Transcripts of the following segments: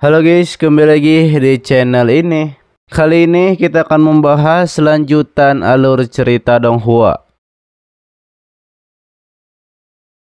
Halo guys, kembali lagi di channel ini. Kali ini kita akan membahas lanjutan alur cerita Donghua.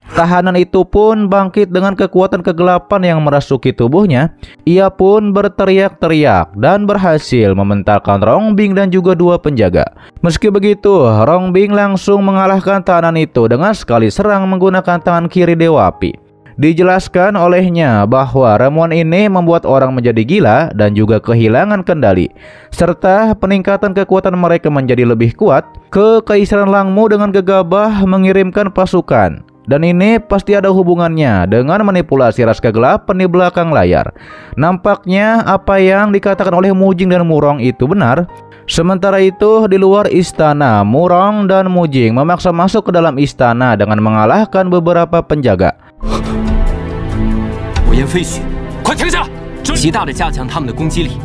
Tahanan itu pun bangkit dengan kekuatan kegelapan yang merasuki tubuhnya. Ia pun berteriak-teriak dan berhasil mementalkan Rongbing dan juga dua penjaga. Meski begitu, Rongbing langsung mengalahkan tahanan itu dengan sekali serang menggunakan tangan kiri Dewa Api. Dijelaskan olehnya bahwa ramuan ini membuat orang menjadi gila dan juga kehilangan kendali, serta peningkatan kekuatan mereka menjadi lebih kuat. Kekaisaran Langmu dengan gegabah mengirimkan pasukan, dan ini pasti ada hubungannya dengan manipulasi ras kegelapan di belakang layar. Nampaknya apa yang dikatakan oleh Mujing dan Murong itu benar. Sementara itu, di luar istana, Murong dan Mujing memaksa masuk ke dalam istana dengan mengalahkan beberapa penjaga. 火焰飞雪，快停下！极大的加强他们的攻击力。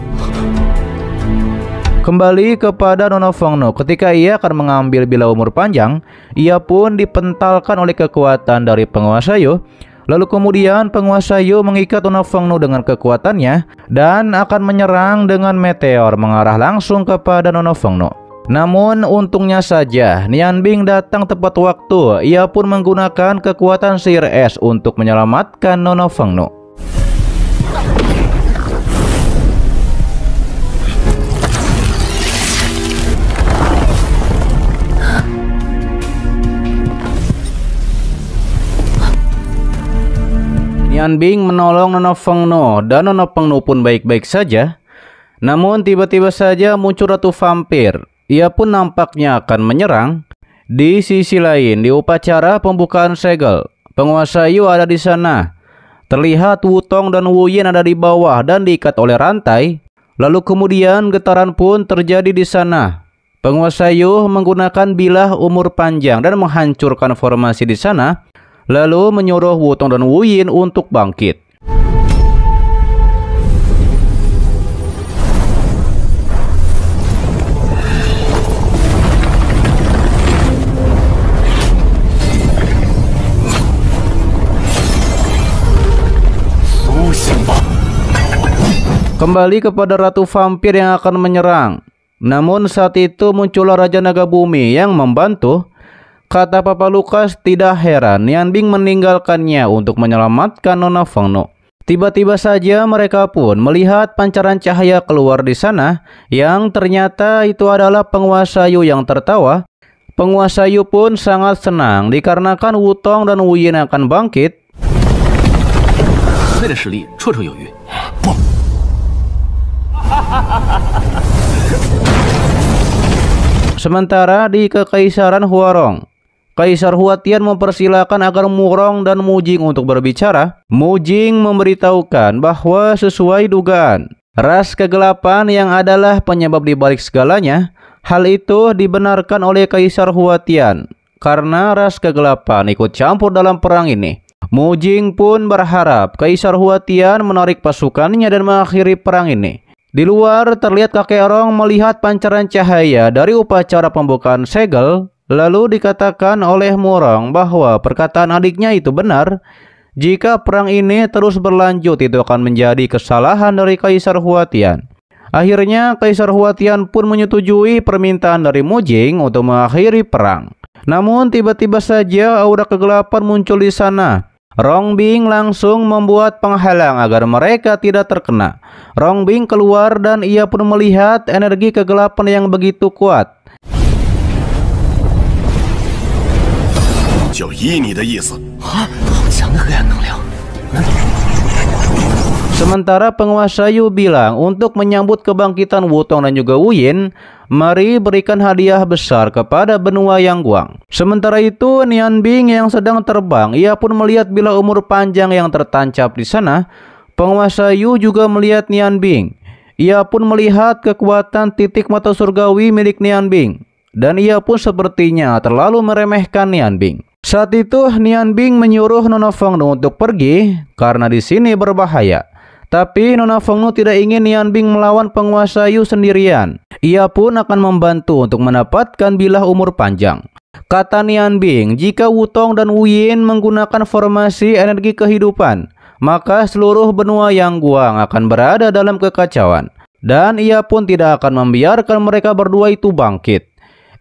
Kembali kepada Nona Fengno, ketika ia akan mengambil bila umur panjang, ia pun dipentalkan oleh kekuatan dari penguasa Yu. Lalu kemudian penguasa Yu mengikat Nona Fengno dengan kekuatannya dan akan menyerang dengan meteor mengarah langsung kepada Nona Fengno. Namun untungnya saja Nianbing datang tepat waktu. Ia pun menggunakan kekuatan sihir es untuk menyelamatkan Nona Fengno. Nianbing menolong Nona Fengno dan Nona Fengno pun baik-baik saja. Namun tiba-tiba saja muncul Ratu Vampir. Ia pun nampaknya akan menyerang. Di sisi lain, di upacara pembukaan segel, penguasa Yu ada di sana. Terlihat Wutong dan Wuyin ada di bawah dan diikat oleh rantai. Lalu kemudian getaran pun terjadi di sana. Penguasa Yu menggunakan bilah umur panjang dan menghancurkan formasi di sana. Lalu menyuruh Wutong dan Wuyin untuk bangkit. Kembali kepada Ratu Vampir yang akan menyerang. Namun saat itu muncullah Raja Naga Bumi yang membantu. Kata Papa Lukas, tidak heran Nianbing meninggalkannya untuk menyelamatkan Nona Fengno. Tiba-tiba saja mereka pun melihat pancaran cahaya keluar di sana, yang ternyata itu adalah penguasa Yu yang tertawa. Penguasa Yu pun sangat senang dikarenakan Wutong dan Wuyin akan bangkit. Sementara di Kekaisaran Huarong, Kaisar Huatian mempersilahkan agar Murong dan Mujing untuk berbicara. Mujing memberitahukan bahwa sesuai dugaan, ras kegelapan yang adalah penyebab dibalik segalanya. Hal itu dibenarkan oleh Kaisar Huatian karena ras kegelapan ikut campur dalam perang ini. Mujing pun berharap Kaisar Huatian menarik pasukannya dan mengakhiri perang ini. Di luar terlihat kakek Rong melihat pancaran cahaya dari upacara pembukaan segel. Lalu dikatakan oleh Murong bahwa perkataan adiknya itu benar. Jika perang ini terus berlanjut, itu akan menjadi kesalahan dari Kaisar Huatian. Akhirnya Kaisar Huatian pun menyetujui permintaan dari Mujing untuk mengakhiri perang. Namun tiba-tiba saja aura kegelapan muncul di sana. Rongbing langsung membuat penghalang agar mereka tidak terkena. Rongbing keluar dan ia pun melihat energi kegelapan yang begitu kuat. Sementara penguasa Yu bilang untuk menyambut kebangkitan Wutong dan juga Wuyin, mari berikan hadiah besar kepada benua Yangguang. Sementara itu Nianbing yang sedang terbang, ia pun melihat bila umur panjang yang tertancap di sana. Penguasa Yu juga melihat Nianbing. Ia pun melihat kekuatan titik mata surgawi milik Nianbing, dan ia pun sepertinya terlalu meremehkan Nianbing. Saat itu Nianbing menyuruh Nona Fengno untuk pergi karena di sini berbahaya. Tapi Nona Fengno tidak ingin Nianbing melawan penguasa Yu sendirian. Ia pun akan membantu untuk mendapatkan bilah umur panjang. Kata Nianbing, jika Wutong dan Wuyin menggunakan formasi energi kehidupan, maka seluruh benua Yangguang akan berada dalam kekacauan. Dan ia pun tidak akan membiarkan mereka berdua itu bangkit.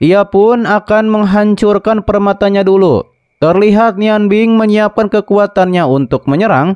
Ia pun akan menghancurkan permatanya dulu. Terlihat Nian Bing menyiapkan kekuatannya untuk menyerang.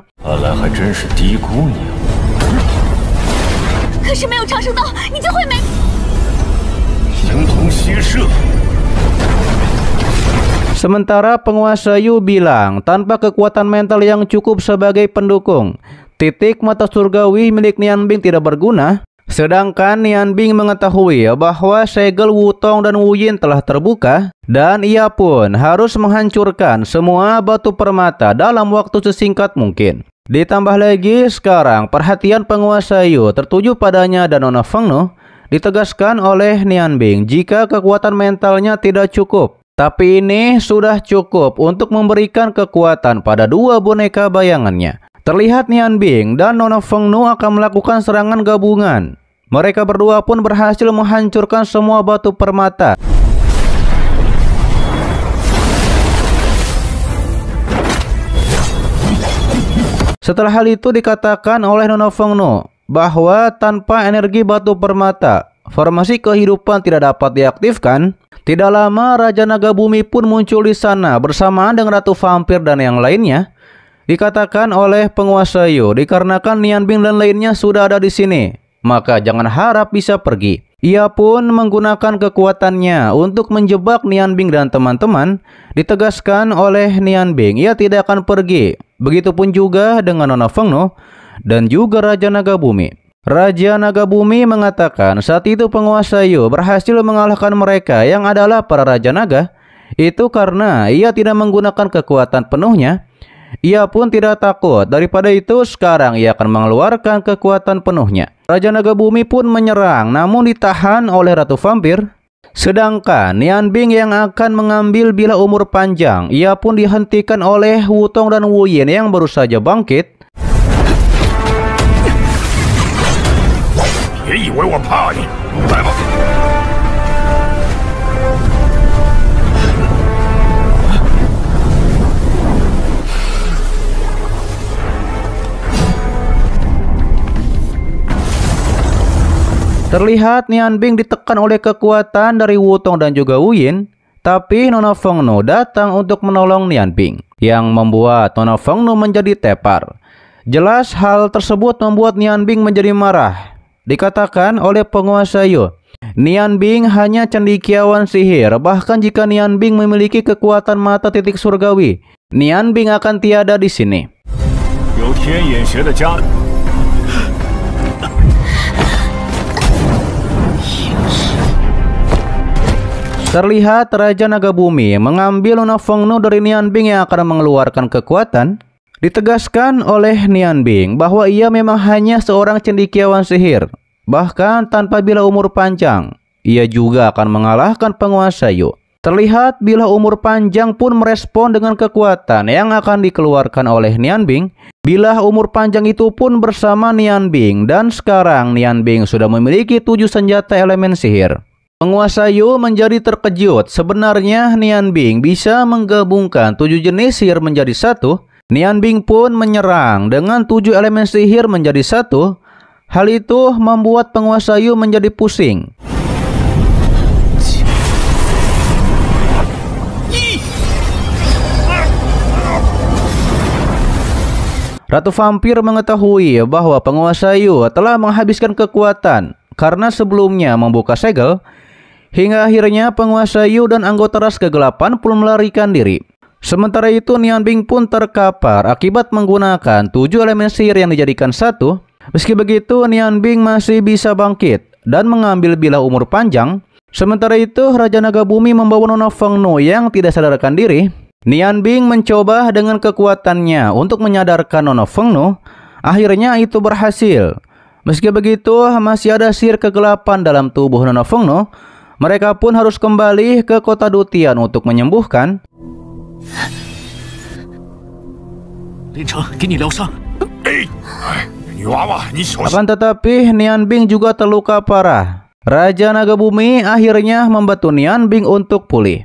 Sementara penguasa Yu bilang tanpa kekuatan mental yang cukup sebagai pendukung, titik mata surgawi milik Nian Bing tidak berguna. Sedangkan Nian Bing mengetahui bahwa segel Wutong dan Wu Yin telah terbuka dan ia pun harus menghancurkan semua batu permata dalam waktu sesingkat mungkin. Ditambah lagi sekarang perhatian penguasa Yu tertuju padanya dan Nona Fengnu ditegaskan oleh Nian Bing jika kekuatan mentalnya tidak cukup. Tapi ini sudah cukup untuk memberikan kekuatan pada dua boneka bayangannya. Terlihat Nian Bing dan Nona Fengnu akan melakukan serangan gabungan. Mereka berdua pun berhasil menghancurkan semua batu permata. Setelah hal itu dikatakan oleh Nona Fengnu bahwa tanpa energi batu permata, formasi kehidupan tidak dapat diaktifkan. Tidak lama Raja Naga Bumi pun muncul di sana bersamaan dengan Ratu Vampir dan yang lainnya. Dikatakan oleh penguasa Yu, dikarenakan Nian Bing dan lainnya sudah ada di sini, maka jangan harap bisa pergi. Ia pun menggunakan kekuatannya untuk menjebak Nian Bing dan teman-teman. Ditegaskan oleh Nian Bing, ia tidak akan pergi. Begitupun juga dengan Nona Fengnu dan juga Raja Naga Bumi. Raja Naga Bumi mengatakan saat itu penguasa Yu berhasil mengalahkan mereka yang adalah para Raja Naga. Itu karena ia tidak menggunakan kekuatan penuhnya. Ia pun tidak takut. Daripada itu sekarang ia akan mengeluarkan kekuatan penuhnya. Raja Naga Bumi pun menyerang namun ditahan oleh Ratu Vampir. Sedangkan Nian Bing yang akan mengambil bila umur panjang, ia pun dihentikan oleh Wutong dan Wu Yin yang baru saja bangkit. Terlihat Nian Bing ditekan oleh kekuatan dari Wutong dan juga Wu Yin, tapi Nona Fengnu datang untuk menolong Nian Bing, yang membuat Nona Fengnu menjadi tepar. Jelas hal tersebut membuat Nian Bing menjadi marah. Dikatakan oleh penguasa Yu, Nian Bing hanya cendekiawan sihir, bahkan jika Nian Bing memiliki kekuatan mata titik surgawi, Nian Bing akan tiada di sini. Terlihat Raja Naga Bumi mengambil Nona Fengnu dari Nian Bing yang akan mengeluarkan kekuatan. Ditegaskan oleh Nian Bing bahwa ia memang hanya seorang cendekiawan sihir. Bahkan tanpa bila umur panjang, ia juga akan mengalahkan penguasa Yu. Terlihat bila umur panjang pun merespon dengan kekuatan yang akan dikeluarkan oleh Nian Bing. Bila umur panjang itu pun bersama Nian Bing dan sekarang Nian Bing sudah memiliki 7 senjata elemen sihir. Penguasa Yu menjadi terkejut. Sebenarnya Nian Bing bisa menggabungkan 7 jenis sihir menjadi satu. Nian Bing pun menyerang dengan 7 elemen sihir menjadi satu. Hal itu membuat penguasa Yu menjadi pusing. Ratu Vampir mengetahui bahwa penguasa Yu telah menghabiskan kekuatan karena sebelumnya membuka segel. Hingga akhirnya penguasa Yu dan anggota ras kegelapan pun melarikan diri. Sementara itu Nian Bing pun terkapar akibat menggunakan 7 elemen sihir yang dijadikan satu. Meski begitu Nian Bing masih bisa bangkit dan mengambil bila umur panjang. Sementara itu Raja Naga Bumi membawa Nona Fengnu yang tidak sadarkan diri. Nian Bing mencoba dengan kekuatannya untuk menyadarkan Nona Fengnu. Akhirnya itu berhasil. Meski begitu masih ada sihir kegelapan dalam tubuh Nona Fengnu. Mereka pun harus kembali ke kota Dutian untuk menyembuhkan. Akan tetapi Nian Bing juga terluka parah. Raja Naga Bumi akhirnya membantu Nian Bing untuk pulih.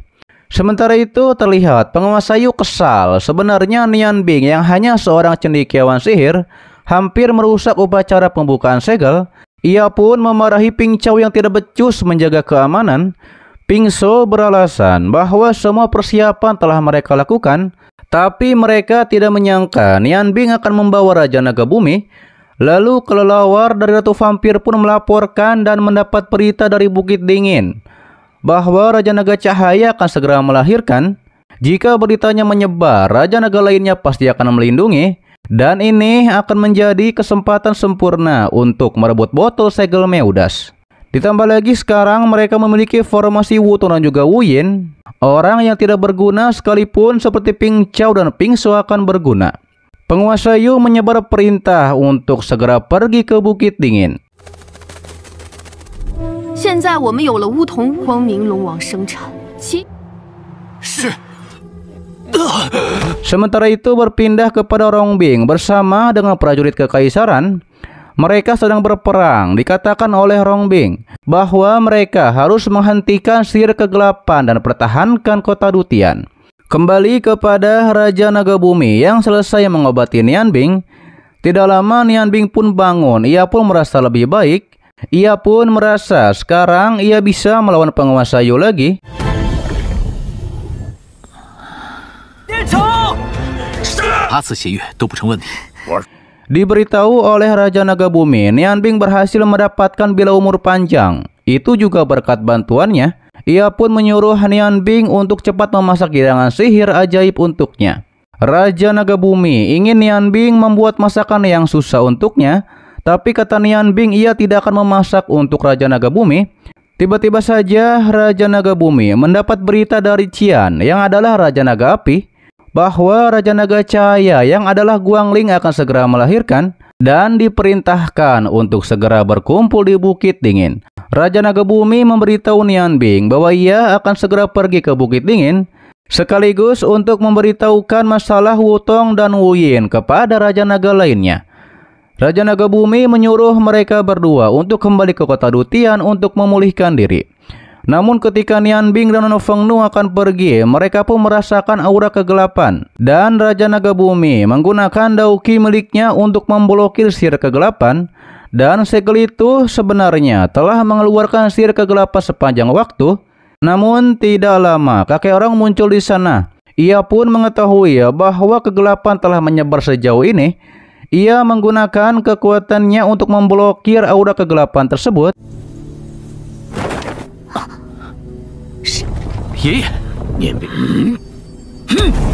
Sementara itu terlihat penguasa Yu kesal. Sebenarnya Nian Bing yang hanya seorang cendekiawan sihir hampir merusak upacara pembukaan segel. Ia pun memarahi Ping Cao yang tidak becus menjaga keamanan. Ping Shou beralasan bahwa semua persiapan telah mereka lakukan, tapi mereka tidak menyangka Nian Bing akan membawa Raja Naga Bumi. Lalu kelelawar dari Ratu Vampir pun melaporkan dan mendapat berita dari Bukit Dingin bahwa Raja Naga Cahaya akan segera melahirkan. Jika beritanya menyebar, Raja Naga lainnya pasti akan melindungi, dan ini akan menjadi kesempatan sempurna untuk merebut botol segel Meudas. Ditambah lagi sekarang mereka memiliki formasi Wutong dan juga Wu Yin. Orang yang tidak berguna sekalipun seperti Ping Cao dan Ping Shou akan berguna. Penguasa Yu menyebar perintah untuk segera pergi ke Bukit Dingin. 现在我们有了巫童，光明龙王生产。是。 Sementara itu berpindah kepada Rongbing bersama dengan prajurit kekaisaran. Mereka sedang berperang. Dikatakan oleh Rongbing bahwa mereka harus menghentikan sihir kegelapan dan pertahankan kota Dutian. Kembali kepada Raja Naga Bumi yang selesai mengobati Nian Bing. Tidak lama Nian Bing pun bangun. Ia pun merasa lebih baik. Ia pun merasa sekarang ia bisa melawan penguasa Yu lagi. Diberitahu oleh Raja Naga Bumi, Nian Bing berhasil mendapatkan bila umur panjang. Itu juga berkat bantuannya. Ia pun menyuruh Nian Bing untuk cepat memasak hidangan sihir ajaib untuknya. Raja Naga Bumi ingin Nian Bing membuat masakan yang susah untuknya. Tapi kata Nian Bing, ia tidak akan memasak untuk Raja Naga Bumi. Tiba-tiba saja Raja Naga Bumi mendapat berita dari Qian yang adalah Raja Naga Api bahwa Raja Naga Cahaya yang adalah Guangling akan segera melahirkan dan diperintahkan untuk segera berkumpul di Bukit Dingin. Raja Naga Bumi memberitahu Nian Bing bahwa ia akan segera pergi ke Bukit Dingin sekaligus untuk memberitahukan masalah Wutong dan Wu Yin kepada Raja Naga lainnya. Raja Naga Bumi menyuruh mereka berdua untuk kembali ke kota Dutian untuk memulihkan diri. Namun ketika Nian Bing dan Nono Fengnu akan pergi, mereka pun merasakan aura kegelapan. Dan Raja Naga Bumi menggunakan dauki miliknya untuk memblokir sihir kegelapan. Dan segel itu sebenarnya telah mengeluarkan sihir kegelapan sepanjang waktu. Namun tidak lama kakek orang muncul di sana. Ia pun mengetahui bahwa kegelapan telah menyebar sejauh ini. Ia menggunakan kekuatannya untuk memblokir aura kegelapan tersebut.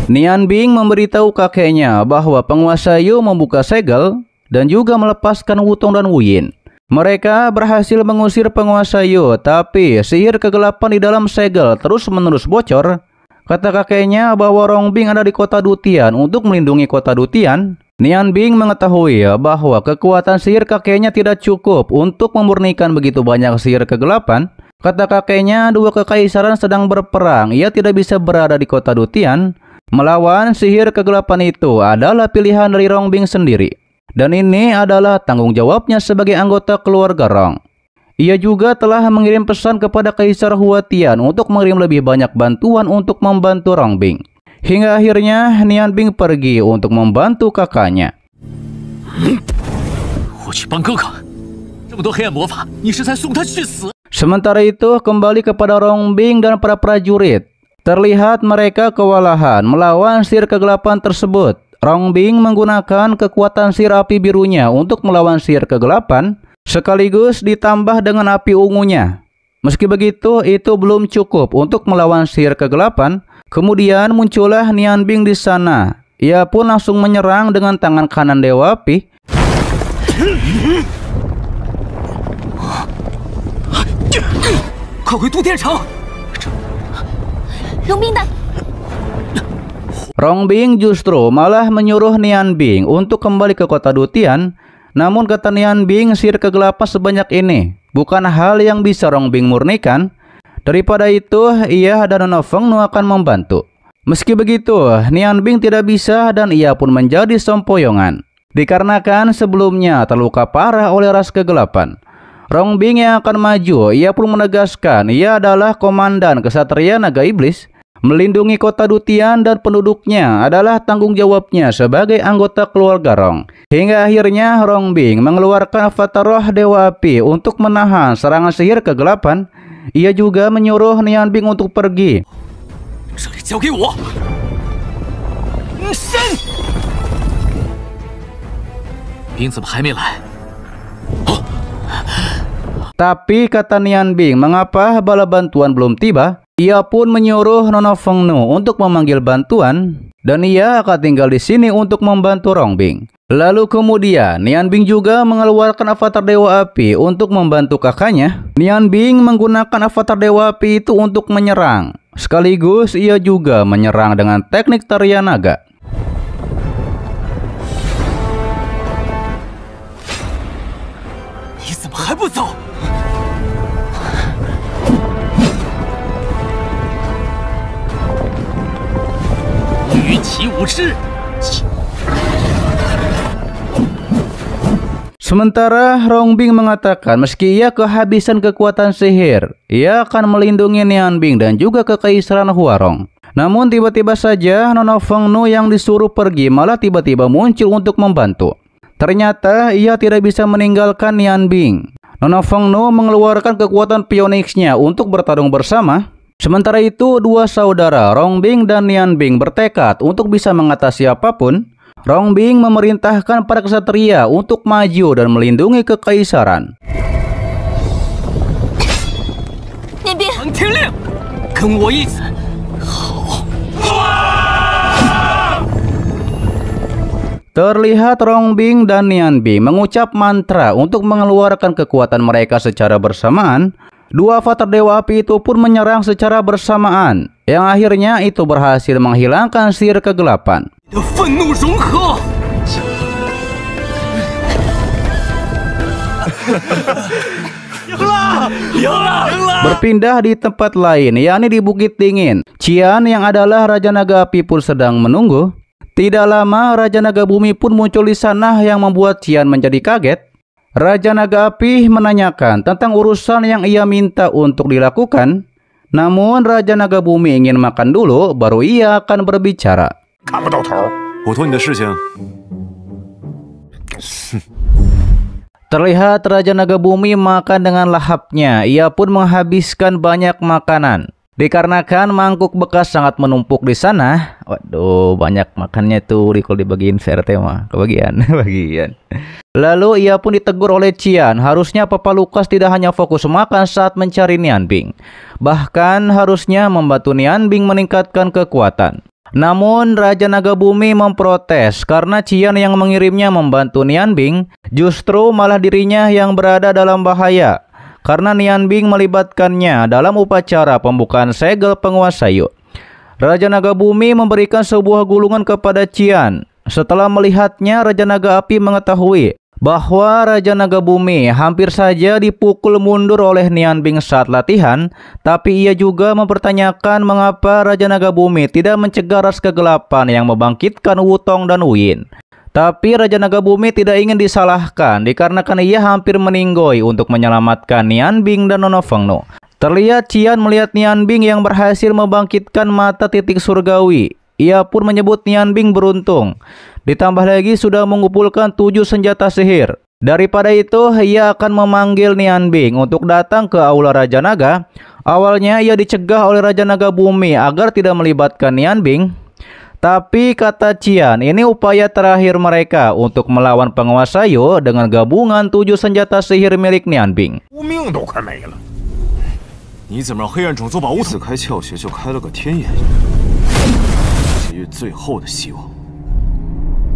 Nian Bing memberitahu kakeknya bahwa penguasa Yu membuka segel dan juga melepaskan Wutong dan Wu Yin. Mereka berhasil mengusir penguasa Yu, tapi sihir kegelapan di dalam segel terus-menerus bocor. Kata kakeknya bahwa Rongbing ada di kota Dutian untuk melindungi kota Dutian. Nian Bing mengetahui bahwa kekuatan sihir kakeknya tidak cukup untuk memurnikan begitu banyak sihir kegelapan. Kata kakeknya, dua kekaisaran sedang berperang. Ia tidak bisa berada di kota Dutian. Melawan sihir kegelapan itu adalah pilihan dari Rongbing sendiri. Dan ini adalah tanggung jawabnya sebagai anggota keluarga Rong. Ia juga telah mengirim pesan kepada Kaisar Huatian untuk mengirim lebih banyak bantuan untuk membantu Rongbing. Hingga akhirnya Nian Bing pergi untuk membantu kakaknya. Sementara itu kembali kepada Rongbing dan para prajurit. Terlihat mereka kewalahan melawan sihir kegelapan tersebut. Rongbing menggunakan kekuatan sihir api birunya untuk melawan sihir kegelapan, sekaligus ditambah dengan api ungunya. Meski begitu, itu belum cukup untuk melawan sihir kegelapan. Kemudian muncullah Nian Bing di sana. Ia pun langsung menyerang dengan tangan kanan Dewa Api. Rongbing justru malah menyuruh Nian Bing untuk kembali ke kota Dutian. Namun kata Nian Bing, sihir kegelapan sebanyak ini bukan hal yang bisa Rongbing murnikan. Daripada itu, ia dan Nono Fengnu akan membantu. Meski begitu, Nian Bing tidak bisa dan ia pun menjadi sempoyongan. Dikarenakan sebelumnya terluka parah oleh ras kegelapan. Rongbing yang akan maju, ia pun menegaskan ia adalah komandan kesatria naga iblis. Melindungi kota Dutian dan penduduknya adalah tanggung jawabnya sebagai anggota keluarga Rong. Hingga akhirnya Rongbing mengeluarkan avatar roh Dewa Api untuk menahan serangan sihir kegelapan. Ia juga menyuruh Nianbing untuk pergi. 这里交给我。神，兵怎么还没来？ Tapi kata Nianbing, mengapa bala bantuan belum tiba? Ia pun menyuruh Nona Fengnu untuk memanggil bantuan dan ia akan tinggal di sini untuk membantu Rongbing. Lalu kemudian Nianbing juga mengeluarkan avatar Dewa Api untuk membantu kakaknya. Nianbing menggunakan avatar Dewa Api itu untuk menyerang. Sekaligus ia juga menyerang dengan teknik tarian naga. 你怎么还不走？ 与其无知。 Sementara Rongbing mengatakan meski ia kehabisan kekuatan sihir, ia akan melindungi Nianbing dan juga kekaisaran Huarong. Namun tiba-tiba saja Nona Fengnu yang disuruh pergi malah tiba-tiba muncul untuk membantu. Ternyata ia tidak bisa meninggalkan Nianbing. Nona Fengnu mengeluarkan kekuatan Phoenix-nya untuk bertarung bersama. Sementara itu dua saudara Rongbing dan Nianbing bertekad untuk bisa mengatasi apapun. Rongbing memerintahkan para ksatria untuk maju dan melindungi kekaisaran. 念兵， 唐天亮，跟我一起。好。 Terlihat Rongbing dan Nianbing mengucap mantra untuk mengeluarkan kekuatan mereka secara bersamaan. Dua avatar Dewa Api itu pun menyerang secara bersamaan, yang akhirnya itu berhasil menghilangkan sihir kegelapan. 的愤怒融合。 Berpindah di tempat lain, yakni di Bukit Dingin. Qian yang adalah Raja Naga Api pun sedang menunggu. Tidak lama Raja Naga Bumi pun muncul di sana yang membuat Qian menjadi kaget. Raja Naga Api menanyakan tentang urusan yang ia minta untuk dilakukan. Namun Raja Naga Bumi ingin makan dulu, baru ia akan berbicara. 看不到头，我托你的事情， Terlihat Raja Naga Bumi makan dengan lahapnya. Ia pun menghabiskan banyak makanan. Dikarenakan mangkuk bekas sangat menumpuk di sana. Waduh, banyak makannya tuh kalau dibagiin CRT mah. Kebagian, bagian. Lalu ia pun ditegur oleh Qian. Harusnya Papa Lukas tidak hanya fokus makan saat mencari Nianbing. Bahkan harusnya membantu Nianbing meningkatkan kekuatan. Namun Raja Naga Bumi memprotes karena Qian yang mengirimnya membantu Nianbing, justru malah dirinya yang berada dalam bahaya karena Nianbing melibatkannya dalam upacara pembukaan segel penguasa Yu. Raja Naga Bumi memberikan sebuah gulungan kepada Qian. Setelah melihatnya, Raja Naga Api mengetahui bahwa Raja Naga Bumi hampir saja dipukul mundur oleh Nianbing saat latihan, tapi ia juga mempertanyakan mengapa Raja Naga Bumi tidak mencegah ras kegelapan yang membangkitkan Wutong dan Wuyin. Tapi Raja Naga Bumi tidak ingin disalahkan dikarenakan ia hampir meninggoy untuk menyelamatkan Nianbing dan Nona Fengnu. Terlihat Qian melihat Nianbing yang berhasil membangkitkan mata titik surgawi. Ia pun menyebut Nianbing beruntung. Ditambah lagi sudah mengumpulkan 7 senjata sihir. Daripada itu, ia akan memanggil Nianbing untuk datang ke Aula Raja Naga. Awalnya ia dicegah oleh Raja Naga Bumi agar tidak melibatkan Nianbing. Tapi kata Qian, ini upaya terakhir mereka untuk melawan penguasa Yu dengan gabungan 7 senjata sihir milik Nianbing. 无命都快没了。你怎么让黑暗种族保护？自开窍穴就开了个天眼，给予最后的希望。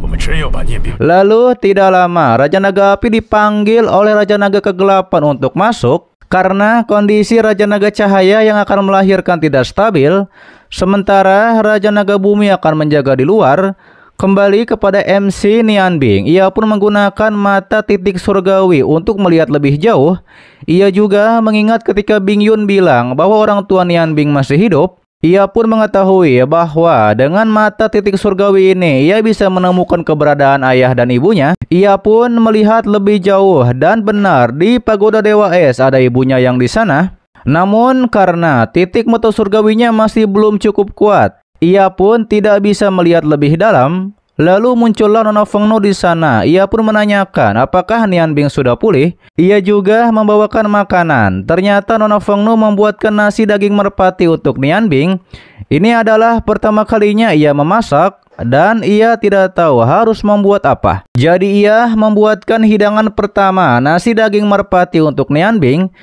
我们真要把念兵 Lalu tidak lama Raja Naga Api dipanggil oleh Raja Naga Kegelapan untuk masuk karena kondisi Raja Naga Cahaya yang akan melahirkan tidak stabil. Sementara Raja Naga Bumi akan menjaga di luar. Kembali kepada MC Nianbing, ia pun menggunakan mata titik surgawi untuk melihat lebih jauh. Ia juga mengingat ketika Bing Yun bilang bahwa orang tua Nianbing masih hidup. Ia pun mengetahui bahwa dengan mata titik surgawi ini ia bisa menemukan keberadaan ayah dan ibunya. Ia pun melihat lebih jauh dan benar di pagoda Dewa Es ada ibunya yang di sana. Namun karena titik mata surgawinya masih belum cukup kuat, ia pun tidak bisa melihat lebih dalam. Lalu muncullah Nona Fengnu di sana. Ia pun menanyakan apakah Nian Bing sudah pulih. Ia juga membawakan makanan. Ternyata Nona Fengnu membuatkan nasi daging merpati untuk Nian Bing. Ini adalah pertama kalinya ia memasak dan ia tidak tahu harus membuat apa. Jadi ia membuatkan hidangan pertama, nasi daging merpati untuk Nian Bing.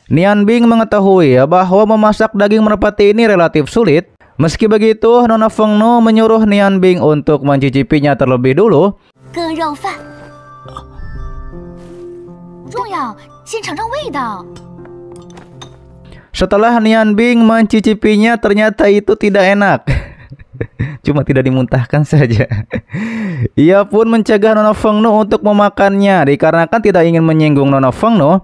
Nian Bing mengetahui bahwa memasak daging merpati ini relatif sulit. Meski begitu, Nona Fengnu menyuruh Nian Bing untuk mencicipinya terlebih dulu. Setelah Nian Bing mencicipinya, ternyata itu tidak enak. Cuma tidak dimuntahkan saja. Ia pun mencegah Nona Fengnu untuk memakannya, dikarenakan tidak ingin menyinggung Nona Fengnu.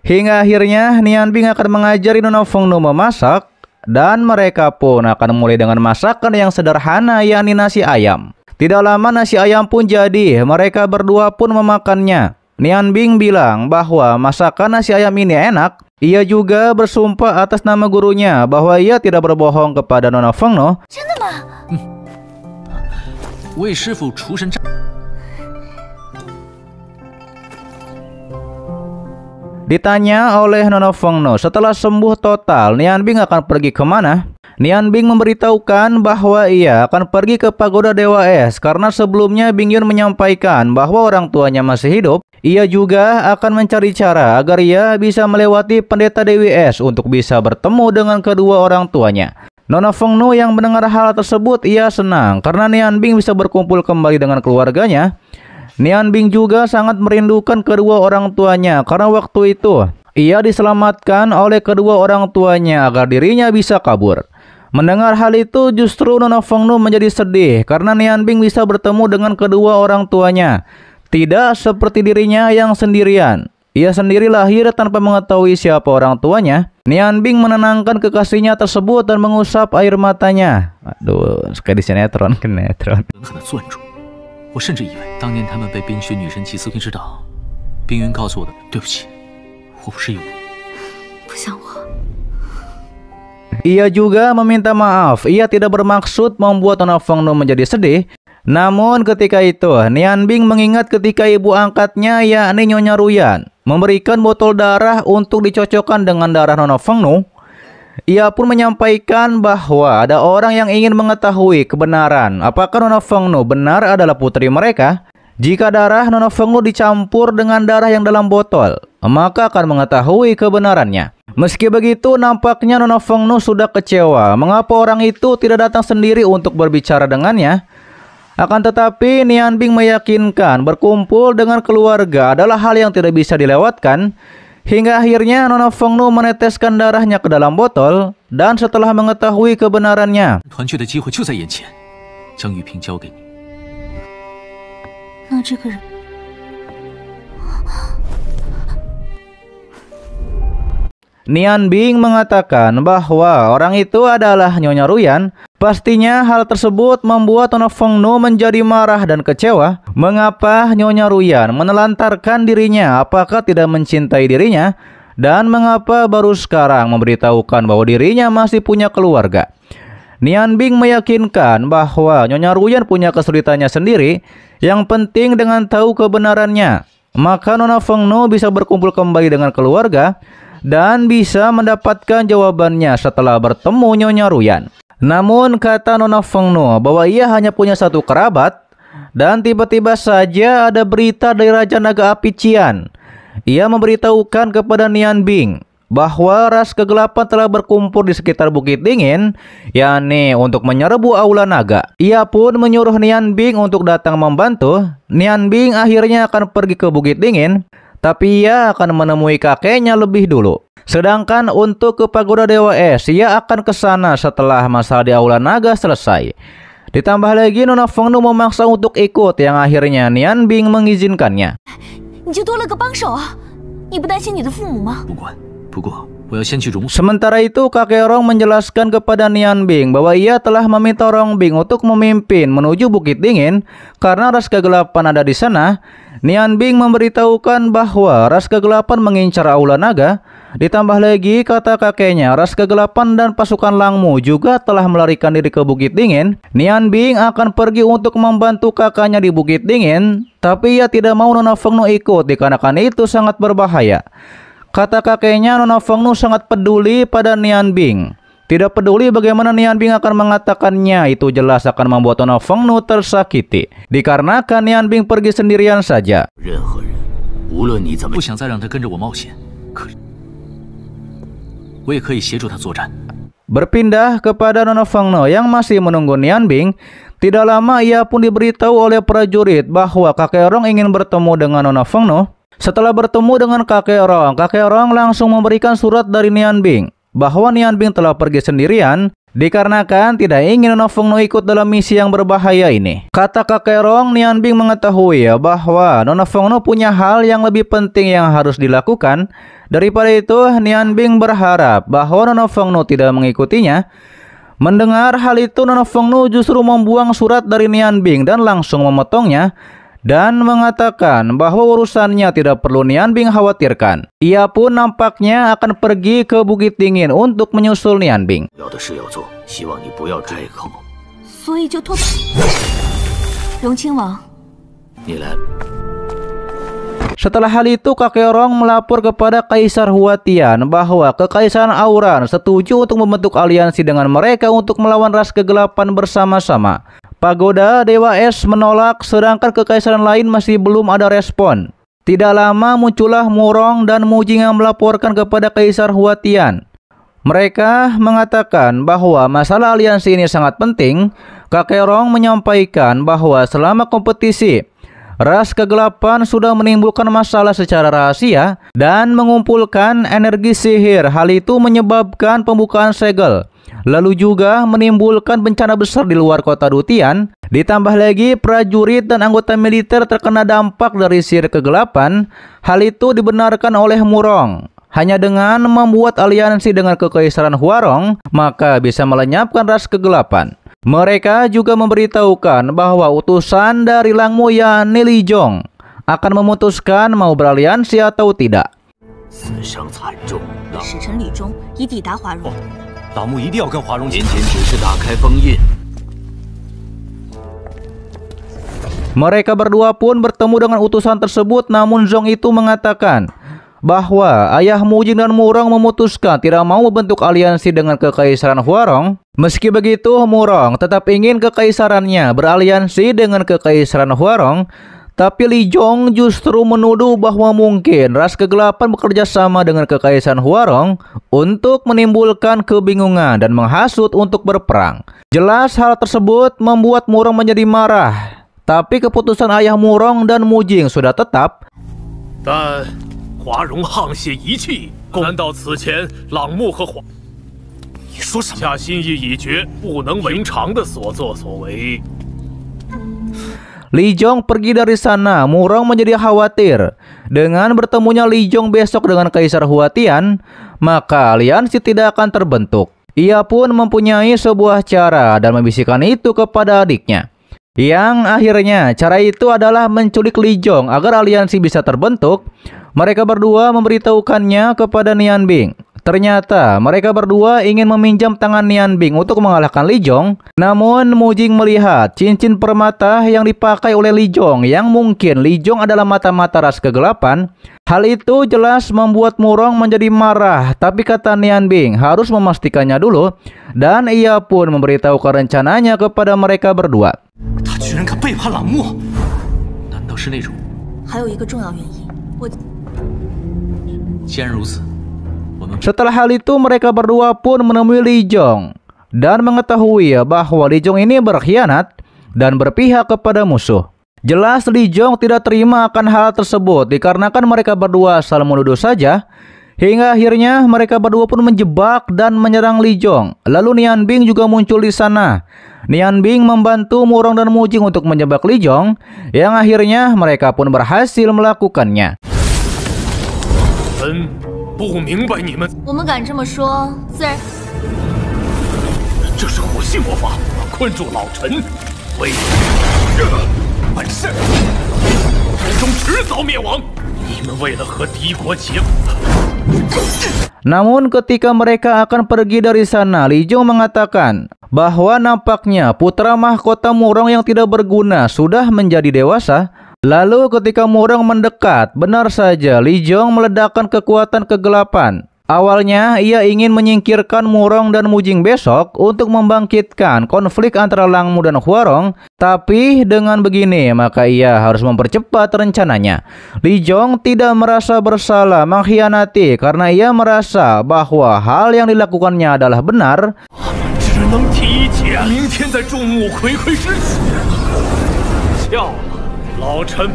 Hingga akhirnya Nian Bing akan mengajari Nona Fengnu memasak. Dan mereka pun akan mulai dengan masakan yang sederhana, yakni nasi ayam. Tidak lama nasi ayam pun jadi. Mereka berdua pun memakannya. Nian Bing bilang bahwa masakan nasi ayam ini enak. Ia juga bersumpah atas nama gurunya bahwa ia tidak berbohong kepada Nona Fengnu. Ditanya oleh Nona Fengnu, setelah sembuh total, Nian Bing akan pergi kemana? Nian Bing memberitahukan bahwa ia akan pergi ke pagoda Dewa Es karena sebelumnya Bing Yun menyampaikan bahwa orang tuanya masih hidup. Ia juga akan mencari cara agar ia bisa melewati pendeta Dewi Es untuk bisa bertemu dengan kedua orang tuanya. Nona Fengnu yang mendengar hal tersebut, ia senang karena Nian Bing bisa berkumpul kembali dengan keluarganya. Nian Bing juga sangat merindukan kedua orang tuanya karena waktu itu ia diselamatkan oleh kedua orang tuanya agar dirinya bisa kabur. Mendengar hal itu justru Nona Fengnu menjadi sedih karena Nian Bing bisa bertemu dengan kedua orang tuanya. Tidak seperti dirinya yang sendirian. Ia sendiri lahir tanpa mengetahui siapa orang tuanya. Nian Bing menenangkan kekasihnya tersebut dan mengusap air matanya. Aduh, kayak di sinetron. 我甚至以为当年他们被冰雪女神祭司会知道。冰云告诉我的，对不起，我不是有人。不像我。 Ia juga meminta maaf. Ia tidak bermaksud membuat Nona Fengnu menjadi sedih. Namun ketika itu Nian Bing mengingat ketika ibu angkatnya yakni Nyonya Ruyan memberikan botol darah untuk dicocokkan dengan darah Nona Fengnu. Ia pun menyampaikan bahwa ada orang yang ingin mengetahui kebenaran apakah Nona Fengnu benar adalah putri mereka. Jika darah Nona Fengnu dicampur dengan darah yang dalam botol, maka akan mengetahui kebenarannya. Meski begitu, nampaknya Nona Fengnu sudah kecewa mengapa orang itu tidak datang sendiri untuk berbicara dengannya. Akan tetapi Nian Bing meyakinkan berkumpul dengan keluarga adalah hal yang tidak bisa dilewatkan. Hingga akhirnya Nona Fengnu meneteskan darahnya ke dalam botol dan setelah mengetahui kebenarannya, 团聚的机会就在眼前，将玉瓶交给你。那这个人， Nian Bing mengatakan bahwa orang itu adalah Nyonya Ruyan. Pastinya hal tersebut membuat Nona Fengnu menjadi marah dan kecewa. Mengapa Nyonya Ruyan menelantarkan dirinya? Apakah tidak mencintai dirinya? Dan mengapa baru sekarang memberitahukan bahwa dirinya masih punya keluarga? Nian Bing meyakinkan bahwa Nyonya Ruyan punya kesulitannya sendiri. Yang penting dengan tahu kebenarannya, maka Nona Fengnu bisa berkumpul kembali dengan keluarga dan bisa mendapatkan jawabannya setelah bertemu Nyonya Ruyan. Namun kata Nona Fengnu bahwa ia hanya punya satu kerabat dan tiba-tiba saja ada berita dari Raja Naga Api Qian. Ia memberitahukan kepada Nian Bing bahwa ras kegelapan telah berkumpul di sekitar Bukit Dingin, yakni untuk menyerbu Aula Naga. Ia pun menyuruh Nian Bing untuk datang membantu. Nian Bing akhirnya akan pergi ke Bukit Dingin, tapi ia akan menemui kakeknya lebih dulu. Sedangkan untuk ke pagoda Dewa Es, ia akan ke sana setelah masalah di Aula Naga selesai. Ditambah lagi Nona Fengnu memaksa untuk ikut yang akhirnya Nian Bing mengizinkannya. 你就多了个帮手啊！你不担心你的父母吗？ 不管，不过我要先去融。 Sementara itu kakek Rong menjelaskan kepada Nian Bing bahwa ia telah meminta Rong Bing untuk memimpin menuju Bukit Dingin karena ras kegelapan ada di sana. Nian Bing memberitahukan bahwa ras kegelapan mengincar Aula Naga. Ditambah lagi kata kakeknya, ras kegelapan dan pasukan Langmu juga telah melarikan diri ke Bukit Dingin. Nian Bing akan pergi untuk membantu kakaknya di Bukit Dingin, tapi ia tidak mau Nona Fengnu ikut dikarenakan itu sangat berbahaya. Kata kakeknya, Nona Fengnu sangat peduli pada Nian Bing. Tidak peduli bagaimana Nian Bing akan mengatakannya, itu jelas akan membuat Nona Fengnu tersakiti. Dikarenakan Nian Bing pergi sendirian saja. 不想再让他跟着我冒险，可是我也可以协助他作战。 Berpindah kepada Nona Fengnu yang masih menunggu Nian Bing. Tidak lama ia pun diberitahu oleh prajurit bahwa kakek Rong ingin bertemu dengan Nona Fengnu. Setelah bertemu dengan kakek Rong langsung memberikan surat dari Nian Bing bahwa Nian Bing telah pergi sendirian dikarenakan tidak ingin Nona Fengnu ikut dalam misi yang berbahaya ini. Kata kakek Rong, Nian Bing mengetahui bahwa Nona Fengnu punya hal yang lebih penting yang harus dilakukan. Daripada itu, Nian Bing berharap bahwa Nona Fengnu tidak mengikutinya. Mendengar hal itu, Nona Fengnu justru membuang surat dari Nian Bing dan langsung memotongnya dan mengatakan bahwa urusannya tidak perlu Nian Bing khawatirkan. Ia pun nampaknya akan pergi ke Bukit Dingin untuk menyusul Nian Bing. 要的事要做，希望你不要开口。所以就脱跑。荣亲王，你来。 Setelah hal itu, kakek Rong melapor kepada Kaisar Huatian bahwa Kekaisaran Auran setuju untuk membentuk aliansi dengan mereka untuk melawan ras kegelapan bersama-sama. Pagoda Dewa Es menolak, sedangkan kekaisaran lain masih belum ada respon. Tidak lama muncullah Murong dan Mujing yang melaporkan kepada Kaisar Huatian. Mereka mengatakan bahwa masalah aliansi ini sangat penting. Kakek Rong menyampaikan bahwa selama kompetisi, ras kegelapan sudah menimbulkan masalah secara rahasia dan mengumpulkan energi sihir. Hal itu menyebabkan pembukaan segel, lalu juga menimbulkan bencana besar di luar kota Dutian. Ditambah lagi prajurit dan anggota militer terkena dampak dari sihir kegelapan. Hal itu dibenarkan oleh Murong. Hanya dengan membuat aliansi dengan Kekaisaran Huarong, maka bisa melenyapkan ras kegelapan. Mereka juga memberitahukan bahwa utusan dari Langmu yakni Li Jong akan memutuskan mau beraliansi atau tidak. 死伤惨重，使臣李忠已抵达华容。老木一定要跟华容今天只是打开封印。 Mereka berdua pun bertemu dengan utusan tersebut, namun Zhong itu mengatakan bahwa ayah Mujing dan Murong memutuskan tidak mau membentuk aliansi dengan Kekaisaran Huarong. Meski begitu, Murong tetap ingin kekaisarannya beraliansi dengan Kekaisaran Huarong. Tapi Li Jong justru menuduh bahwa mungkin ras kegelapan bekerja sama dengan Kekaisaran Huarong untuk menimbulkan kebingungan dan menghasut untuk berperang. Jelas hal tersebut membuat Murong menjadi marah. Tapi keputusan ayah Murong dan Mujing sudah tetap. 但华容沆瀣一气，难道此前朗木和华？你说什么？下心意已决，不能违常的所作所为。 Li Jong pergi dari sana. Murong menjadi khawatir dengan bertemunya Li Jong besok dengan Kaisar Huatian, maka aliansi tidak akan terbentuk. Ia pun mempunyai sebuah cara dan membisikkan itu kepada adiknya. Yang akhirnya cara itu adalah menculik Li Jong agar aliansi bisa terbentuk. Mereka berdua memberitahukannya kepada Nian Bing. Ternyata mereka berdua ingin meminjam tangan Nian Bing untuk mengalahkan Li Jong. Namun Mujing melihat cincin permata yang dipakai oleh Li Jong yang mungkin Li Jong adalah mata-mata ras kegelapan. Hal itu jelas membuat Murong menjadi marah. Tapi kata Nian Bing harus memastikannya dulu. Dan ia pun memberitahukan rencananya kepada mereka berdua. 他居然敢背叛朗木，难道是那种？还有一个重要原因，既然如此，我们 Setelah hal itu mereka berdua pun menemui Li Jong dan mengetahui bahwa Li Jong ini berkhianat dan berpihak kepada musuh. Jelas Li Jong tidak terima akan hal tersebut dikarenakan mereka berdua saling menuduh saja. Hingga akhirnya mereka berdua pun menjebak dan menyerang Li Jong. Lalu Nian Bing juga muncul di sana. Nian Bing membantu Murong dan Mujing untuk menjebak Li Jong, yang akhirnya mereka pun berhasil melakukannya. 臣不明白你们，我们敢这么说，自然。这是火系魔法，困住老臣，为本事，最终迟早灭亡。你们为了和敌国结 Namun ketika mereka akan pergi dari sana, Li Jong mengatakan bahwa nampaknya putra mahkota Murong yang tidak berguna sudah menjadi dewasa. Lalu ketika Murong mendekat, benar saja Li Jong meledakkan kekuatan kegelapan. Awalnya ia ingin menyingkirkan Murong dan Mujing besok untuk membangkitkan konflik antara Langmu dan Huarong, tapi dengan begini maka ia harus mempercepat rencananya. Li Jong tidak merasa bersalah mengkhianati karena ia merasa bahwa hal yang dilakukannya adalah benar.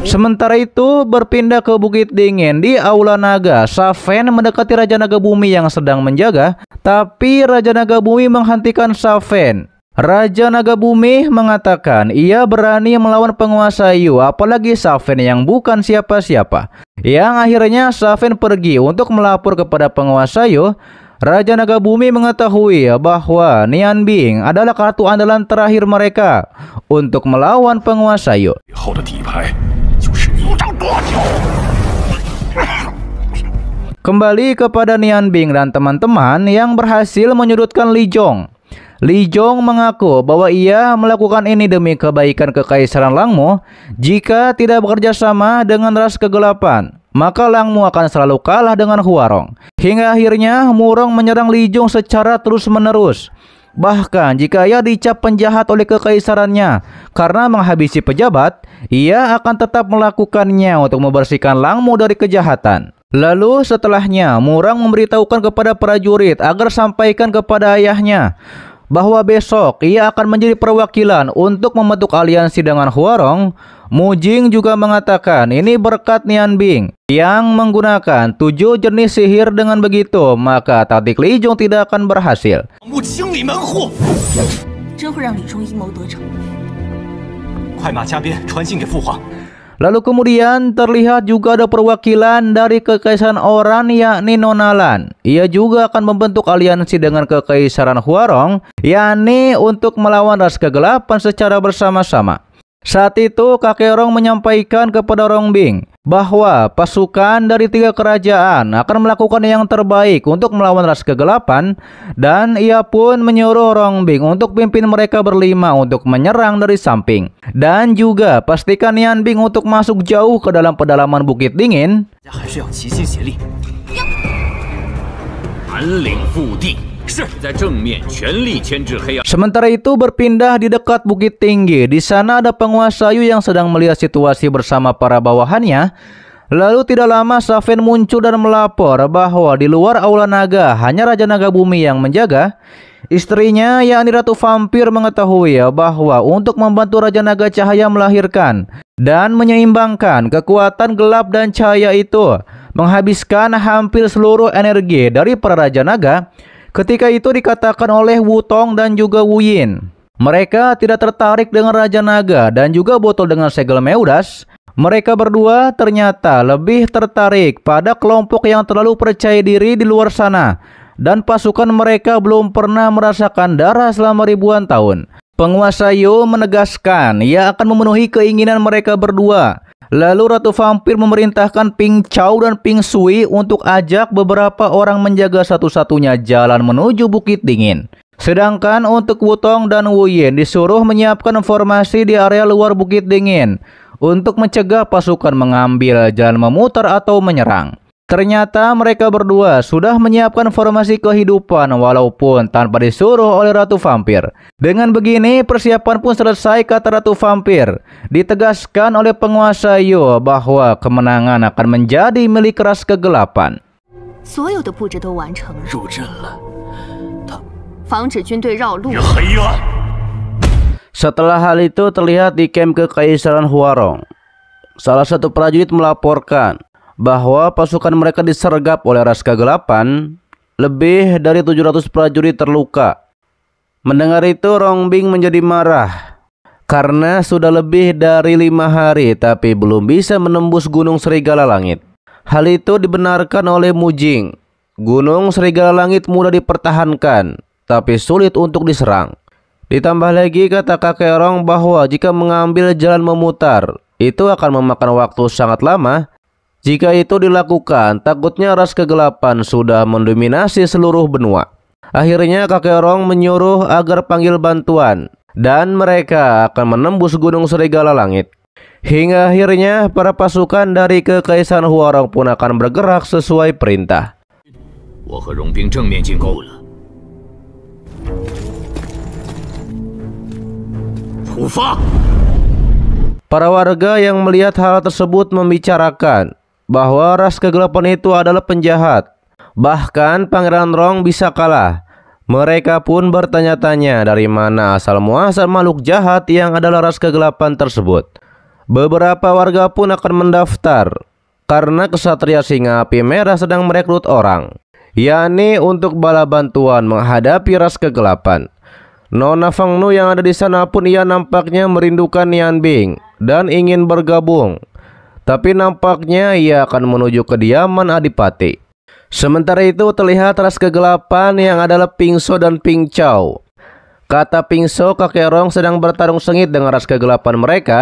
Sementara itu berpindah ke Bukit Dingin di Aula Naga, Sha Fan mendekati Raja Naga Bumi yang sedang menjaga, tapi Raja Naga Bumi menghentikan Sha Fan. Raja Naga Bumi mengatakan ia berani melawan penguasa Yu, apalagi Sha Fan yang bukan siapa-siapa. Yang akhirnya Sha Fan pergi untuk melapor kepada penguasa Yu. Raja Naga Bumi mengetahui bahwa Nian Bing adalah kartu andalan terakhir mereka untuk melawan penguasa Yu. Kembali kepada Nian Bing dan teman-teman yang berhasil menyudutkan Li Jong. Li Jong mengaku bahwa ia melakukan ini demi kebaikan Kekaisaran Langmu. Jika tidak bekerja sama dengan ras kegelapan, maka Langmu akan selalu kalah dengan Huarong. Hingga akhirnya Murong menyerang Li Jong secara terus-menerus. Bahkan jika ia dicap penjahat oleh kekaisarannya karena menghabisi pejabat, ia akan tetap melakukannya untuk membersihkan Langmu dari kejahatan. Lalu setelahnya Murong memberitahukan kepada prajurit agar sampaikan kepada ayahnya bahwa besok ia akan menjadi perwakilan untuk membentuk aliansi dengan Huarong. Mujing juga mengatakan ini berkat Nian Bing yang menggunakan 7 jenis sihir. Dengan begitu maka taktik Li Jong tidak akan berhasil. Lalu kemudian terlihat juga ada perwakilan dari Kekaisaran Oran yakni Nona Lan. Ia juga akan membentuk aliansi dengan Kekaisaran Huarong yakni untuk melawan ras kegelapan secara bersama-sama. Saat itu kakek Rong menyampaikan kepada Rong Bing bahwa pasukan dari 3 kerajaan akan melakukan yang terbaik untuk melawan ras kegelapan, dan ia pun menyuruh Rong Bing untuk pimpin mereka berlima untuk menyerang dari samping, dan juga pastikan Nian Bing untuk masuk jauh ke dalam pedalaman Bukit Dingin. Sementara itu berpindah di dekat Bukit Tinggi. Di sana ada penguasa Yu yang sedang melihat situasi bersama para bawahannya. Lalu tidak lama Sha Fan muncul dan melapor bahwa di luar Aula Naga hanya Raja Naga Bumi yang menjaga. Istrinya yakni Ratu Vampir mengetahui bahwa untuk membantu Raja Naga Cahaya melahirkan dan menyeimbangkan kekuatan gelap dan cahaya itu menghabiskan hampir seluruh energi dari para Raja Naga. Ketika itu dikatakan oleh Wu Tong dan juga Wu Yin, mereka tidak tertarik dengan Raja Naga dan juga botol dengan segel Meudas. Mereka berdua ternyata lebih tertarik pada kelompok yang terlalu percaya diri di luar sana, dan pasukan mereka belum pernah merasakan darah selama ribuan tahun. Penguasa Yu menegaskan ia akan memenuhi keinginan mereka berdua. Lalu Ratu Vampir memerintahkan Ping Chao dan Ping Sui untuk ajak beberapa orang menjaga satu-satunya jalan menuju Bukit Dingin. Sedangkan untuk Wu Tong dan Wu Yin disuruh menyiapkan formasi di area luar Bukit Dingin untuk mencegah pasukan mengambil jalan memutar atau menyerang. Ternyata mereka berdua sudah menyiapkan formasi kehidupan walaupun tanpa disuruh oleh Ratu Vampir. Dengan begini persiapan pun selesai, kata Ratu Vampir. Ditegaskan oleh penguasa Yu bahwa kemenangan akan menjadi milik ras kegelapan. Setelah hal itu terlihat di camp Kekaisaran Huarong. Salah satu prajurit melaporkan bahwa pasukan mereka disergap oleh ras kegelapan. Lebih dari 700 prajurit terluka. Mendengar itu Rong Bing menjadi marah karena sudah lebih dari 5 hari tapi belum bisa menembus Gunung Serigala Langit. Hal itu dibenarkan oleh Mujing. Gunung Serigala Langit mudah dipertahankan tapi sulit untuk diserang. Ditambah lagi kata kakek Rong bahwa jika mengambil jalan memutar itu akan memakan waktu sangat lama. Jika itu dilakukan, takutnya ras kegelapan sudah mendominasi seluruh benua. Akhirnya kakek Rong menyuruh agar panggil bantuan, dan mereka akan menembus Gunung Serigala Langit. Hingga akhirnya para pasukan dari Kekaisaran Huarong pun akan bergerak sesuai perintah. 我和荣兵正面进攻了，出发！ Para warga yang melihat hal tersebut membicarakan bahwa ras kegelapan itu adalah penjahat. Bahkan Pangeran Rong bisa kalah. Mereka pun bertanya-tanya dari mana asal muasal makhluk jahat yang adalah ras kegelapan tersebut. Beberapa warga pun akan mendaftar karena Kesatria Singa Api Merah sedang merekrut orang, yakni untuk bala bantuan menghadapi ras kegelapan. Nona Fangnu yang ada di sana pun ia nampaknya merindukan Nian Bing dan ingin bergabung. Tapi nampaknya ia akan menuju kediaman Adipati. Sementara itu terlihat ras kegelapan yang adalah Pingso dan Ping Chao. Kata Pingso, kakek Rong sedang bertarung sengit dengan ras kegelapan mereka.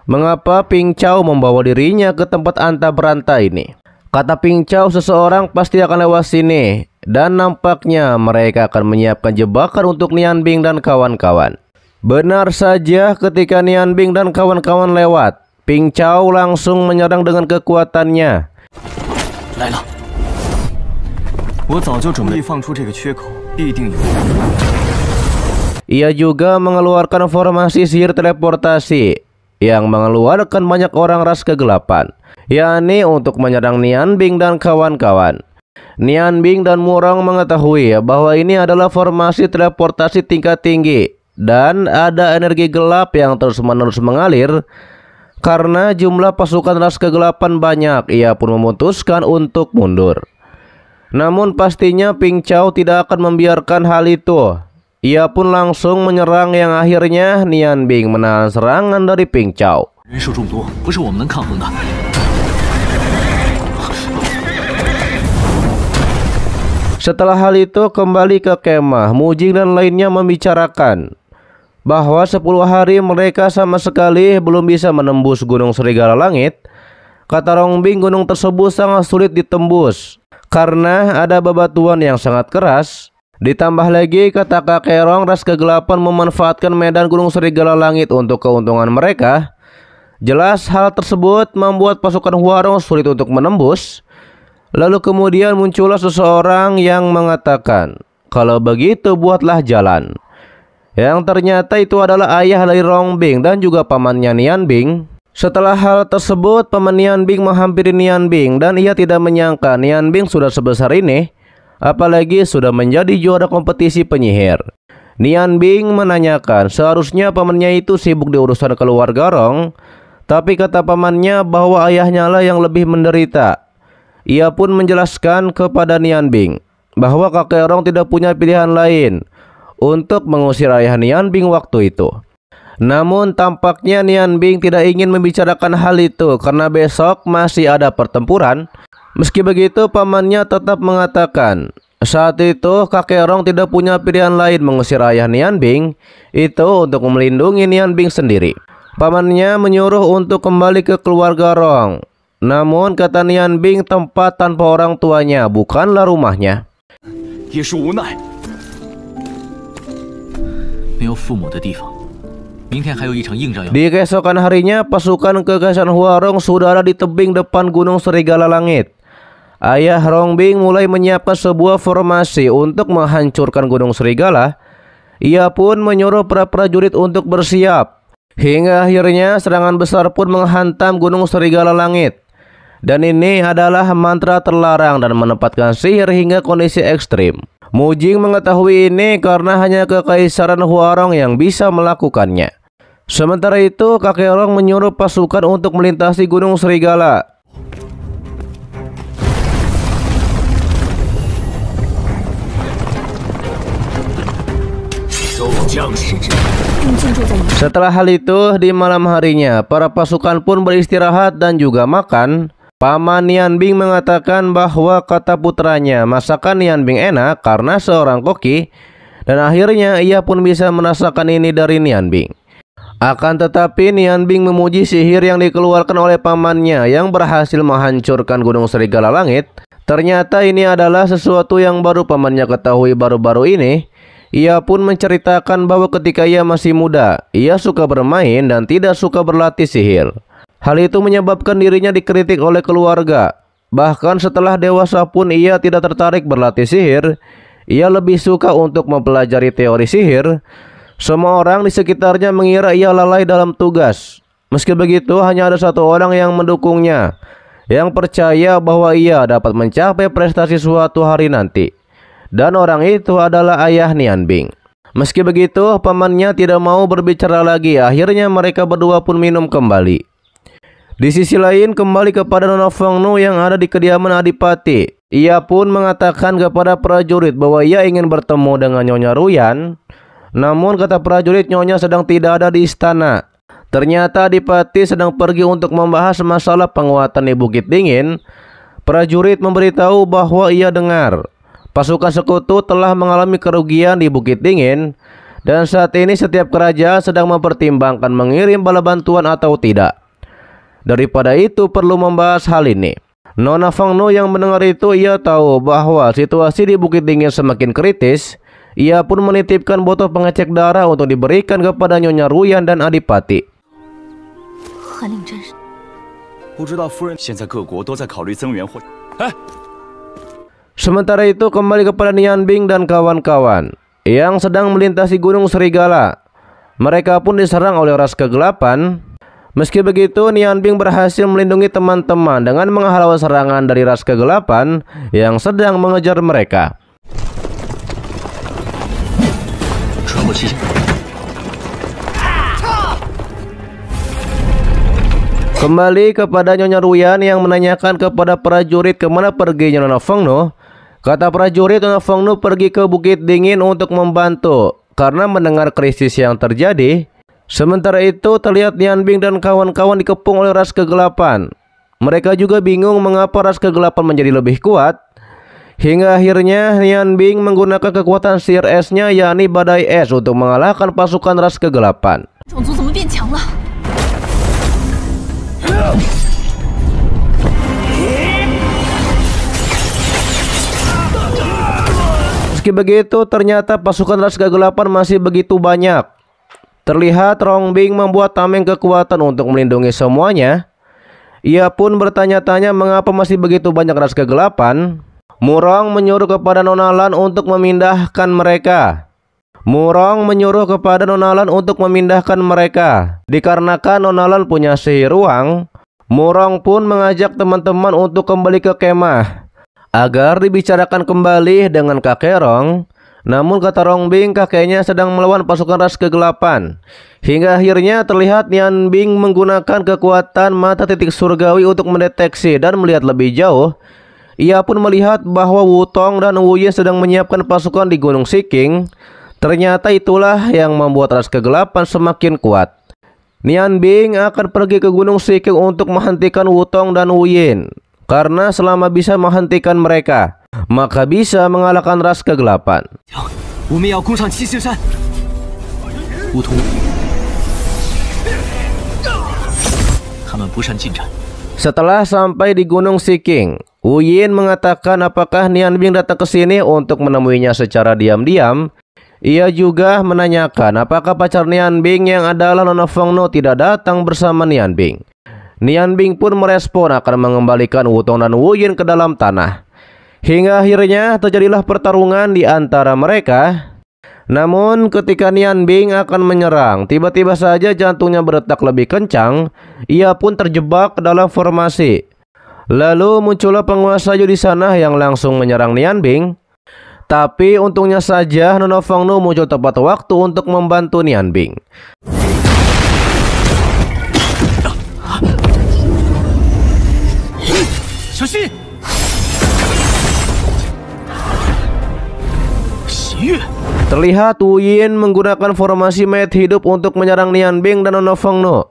Mengapa Ping Chao membawa dirinya ke tempat antah berantah ini? Kata Ping Chao, seseorang pasti akan lewat sini. Dan nampaknya mereka akan menyiapkan jebakan untuk Nian Bing dan kawan-kawan. Benar saja, ketika Nian Bing dan kawan-kawan lewat, Ping Chao langsung menyerang dengan kekuatannya. 来了，我早就准备放出这个缺口，必定有。 Ia juga mengeluarkan formasi sihir teleportasi yang mengeluarkan banyak orang ras kegelapan, yakni untuk menyerang Nian Bing dan kawan-kawan. Nian Bing dan Murong mengetahui bahwa ini adalah formasi teleportasi tingkat tinggi dan ada energi gelap yang terus-menerus mengalir. Karena jumlah pasukan ras kegelapan banyak, ia pun memutuskan untuk mundur. Namun pastinya Ping Chao tidak akan membiarkan hal itu. Ia pun langsung menyerang yang akhirnya Nian Bing menahan serangan dari Ping Chao. 人数众多，不是我们能抗衡的。 Setelah hal itu kembali ke kemah, Mujing dan lainnya membicarakan bahwa 10 hari mereka sama sekali belum bisa menembus Gunung Serigala Langit. Kata Rongbing, gunung tersebut sangat sulit ditembus karena ada bebatuan yang sangat keras. Ditambah lagi, kata kakek Rong, ras kegelapan memanfaatkan medan Gunung Serigala Langit untuk keuntungan mereka. Jelas hal tersebut membuat pasukan Huarong sulit untuk menembus. Lalu kemudian muncullah seseorang yang mengatakan, kalau begitu buatlah jalan. Yang ternyata itu adalah ayah dari Rongbing dan juga pamannya Nian Bing. Setelah hal tersebut, paman Nian Bing menghampiri Nian Bing dan ia tidak menyangka Nian Bing sudah sebesar ini, apalagi sudah menjadi juara kompetisi penyihir. Nian Bing menanyakan seharusnya pamannya itu sibuk di urusan keluarga Rong, tapi kata pamannya bahwa ayahnya lah yang lebih menderita. Ia pun menjelaskan kepada Nian Bing bahwa kakek Rong tidak punya pilihan lain untuk mengusir ayah Nian Bing waktu itu. Namun tampaknya Nian Bing tidak ingin membicarakan hal itu karena besok masih ada pertempuran. Meski begitu, pamannya tetap mengatakan saat itu kakek Rong tidak punya pilihan lain mengusir ayah Nian Bing itu untuk melindungi Nian Bing sendiri. Pamannya menyuruh untuk kembali ke keluarga Rong. Namun kata Nian Bing, tempat tanpa orang tuanya bukanlah rumahnya. 也是无奈。 没有父母的地方，明天还有一场硬仗要。 Di keesokan harinya, pasukan Kekaisaran Huarong sudah ada di tebing depan Gunung Serigala Langit. Ayah Rongbing mulai menyiapkan sebuah formasi untuk menghancurkan Gunung Serigala. Ia pun menyuruh para prajurit untuk bersiap. Hingga akhirnya serangan besar pun menghantam Gunung Serigala Langit. Dan ini adalah mantra terlarang dan menempatkan sihir hingga kondisi ekstrim. Mujing mengetahui ini karena hanya Kekaisaran Huarong yang bisa melakukannya. Sementara itu, kakek Rong menyuruh pasukan untuk melintasi Gunung Serigala. Setelah hal itu, di malam harinya, para pasukan pun beristirahat dan juga makan. Paman Nian Bing mengatakan bahwa kata putranya masakan Nian Bing enak karena seorang koki. Dan akhirnya ia pun bisa merasakan ini dari Nian Bing. Akan tetapi Nian Bing memuji sihir yang dikeluarkan oleh pamannya yang berhasil menghancurkan Gunung Serigala Langit. Ternyata ini adalah sesuatu yang baru pamannya ketahui baru-baru ini. Ia pun menceritakan bahwa ketika ia masih muda, ia suka bermain dan tidak suka berlatih sihir. Hal itu menyebabkan dirinya dikritik oleh keluarga. Bahkan setelah dewasa pun ia tidak tertarik berlatih sihir. Ia lebih suka untuk mempelajari teori sihir. Semua orang di sekitarnya mengira ia lalai dalam tugas. Meski begitu, hanya ada satu orang yang mendukungnya, yang percaya bahwa ia dapat mencapai prestasi suatu hari nanti. Dan orang itu adalah ayah Nian Bing. Meski begitu, pamannya tidak mau berbicara lagi. Akhirnya mereka berdua pun minum kembali. Di sisi lain, kembali kepada Nona Feng Nu yang ada di kediaman Adipati. Ia pun mengatakan kepada prajurit bahwa ia ingin bertemu dengan Nyonya Ruyan. Namun kata prajurit, Nyonya sedang tidak ada di istana. Ternyata Adipati sedang pergi untuk membahas masalah penguatan di Bukit Dingin. Prajurit memberitahu bahwa ia dengar pasukan sekutu telah mengalami kerugian di Bukit Dingin, dan saat ini setiap kerajaan sedang mempertimbangkan mengirim bala bantuan atau tidak. Daripada itu perlu membahas hal ini. Nona Feng Nu yang mendengar itu, ia tahu bahwa situasi di Bukit Dingin semakin kritis. Ia pun menitipkan botol pengecek darah untuk diberikan kepada Nyonya Ruyan dan Adipati. Sementara itu kembali kepada Nian Bing dan kawan-kawan yang sedang melintasi Gunung Serigala. Mereka pun diserang oleh ras kegelapan. Meski begitu, Nian Bing berhasil melindungi teman-teman dengan menghalau serangan dari ras kegelapan yang sedang mengejar mereka. Kembali kepada Nyonya Ruyan yang menanyakan kepada prajurit kemana perginya Nona Feng Nu. Kata prajurit, Nona Feng Nu pergi ke Bukit Dingin untuk membantu karena mendengar krisis yang terjadi. Sementara itu terlihat Nian Bing dan kawan-kawan dikepung oleh ras kegelapan. Mereka juga bingung mengapa ras kegelapan menjadi lebih kuat. Hingga akhirnya Nian Bing menggunakan kekuatan sihir esnya, yakni badai es, untuk mengalahkan pasukan ras kegelapan. Meski begitu, ternyata pasukan ras kegelapan masih begitu banyak. Terlihat Rong Bing membuat tameng kekuatan untuk melindungi semuanya. Ia pun bertanya-tanya mengapa masih begitu banyak ras kegelapan. Murong menyuruh kepada Nona Lan untuk memindahkan mereka. Dikarenakan Nona Lan punya sihir ruang, Murong pun mengajak teman-teman untuk kembali ke kemah agar dibicarakan kembali dengan kakek Rong. Namun kata Rong Bing, kakeknya sedang melawan pasukan ras kegelapan. Hingga akhirnya terlihat Nian Bing menggunakan kekuatan mata titik surgawi untuk mendeteksi dan melihat lebih jauh. Ia pun melihat bahwa Wu Tong dan Wu Yin sedang menyiapkan pasukan di Gunung Siking. Ternyata itulah yang membuat ras kegelapan semakin kuat. Nian Bing akan pergi ke Gunung Siking untuk menghentikan Wu Tong dan Wu Yin. Karena selama bisa menghentikan mereka, maka bisa mengalahkan ras kegelapan. Setelah sampai di Gunung Siking, Wu Yin mengatakan apakah Nian Bing datang ke sini untuk menemuinya secara diam-diam. Ia juga menanyakan apakah pacar Nian Bing yang adalah Nona Feng Nu tidak datang bersama Nian Bing. Nian Bing pun merespon akan mengembalikan Wu Tong dan Wu Yin ke dalam tanah. Hingga akhirnya terjadilah pertarungan di antara mereka. Namun ketika Nian Bing akan menyerang, tiba-tiba saja jantungnya berdetak lebih kencang. Ia pun terjebak dalam formasi. Lalu muncullah penguasa Yu di sana yang langsung menyerang Nian Bing. Tapi untungnya saja Nona Feng Nu muncul tepat waktu untuk membantu Nian Bing. Terlihat Wu Yin menggunakan formasi mayat hidup untuk menyerang Nian Bing dan Nona Feng Nu.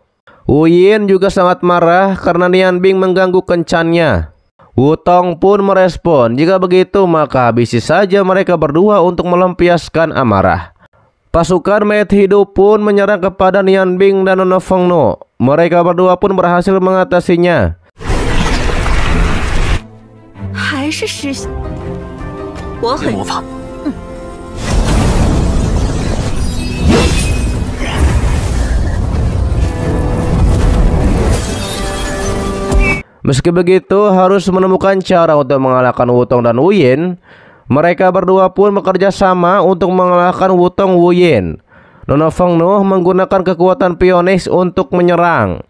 Wu Yin juga sangat marah karena Nian Bing mengganggu kencannya. Wu Tong pun merespon, jika begitu maka habisi saja mereka berdua untuk melampiaskan amarah. Pasukan mayat hidup pun menyerang kepada Nian Bing dan Nona Fengno. Mereka berdua pun berhasil mengatasinya. 还是实习，我很魔法。 Meski begitu, harus menemukan cara untuk mengalahkan Wutong dan Wuyin. Mereka berdua pun bekerja sama untuk mengalahkan Wutong Wuyin. Nona Fengno menggunakan kekuatan Phoenix untuk menyerang,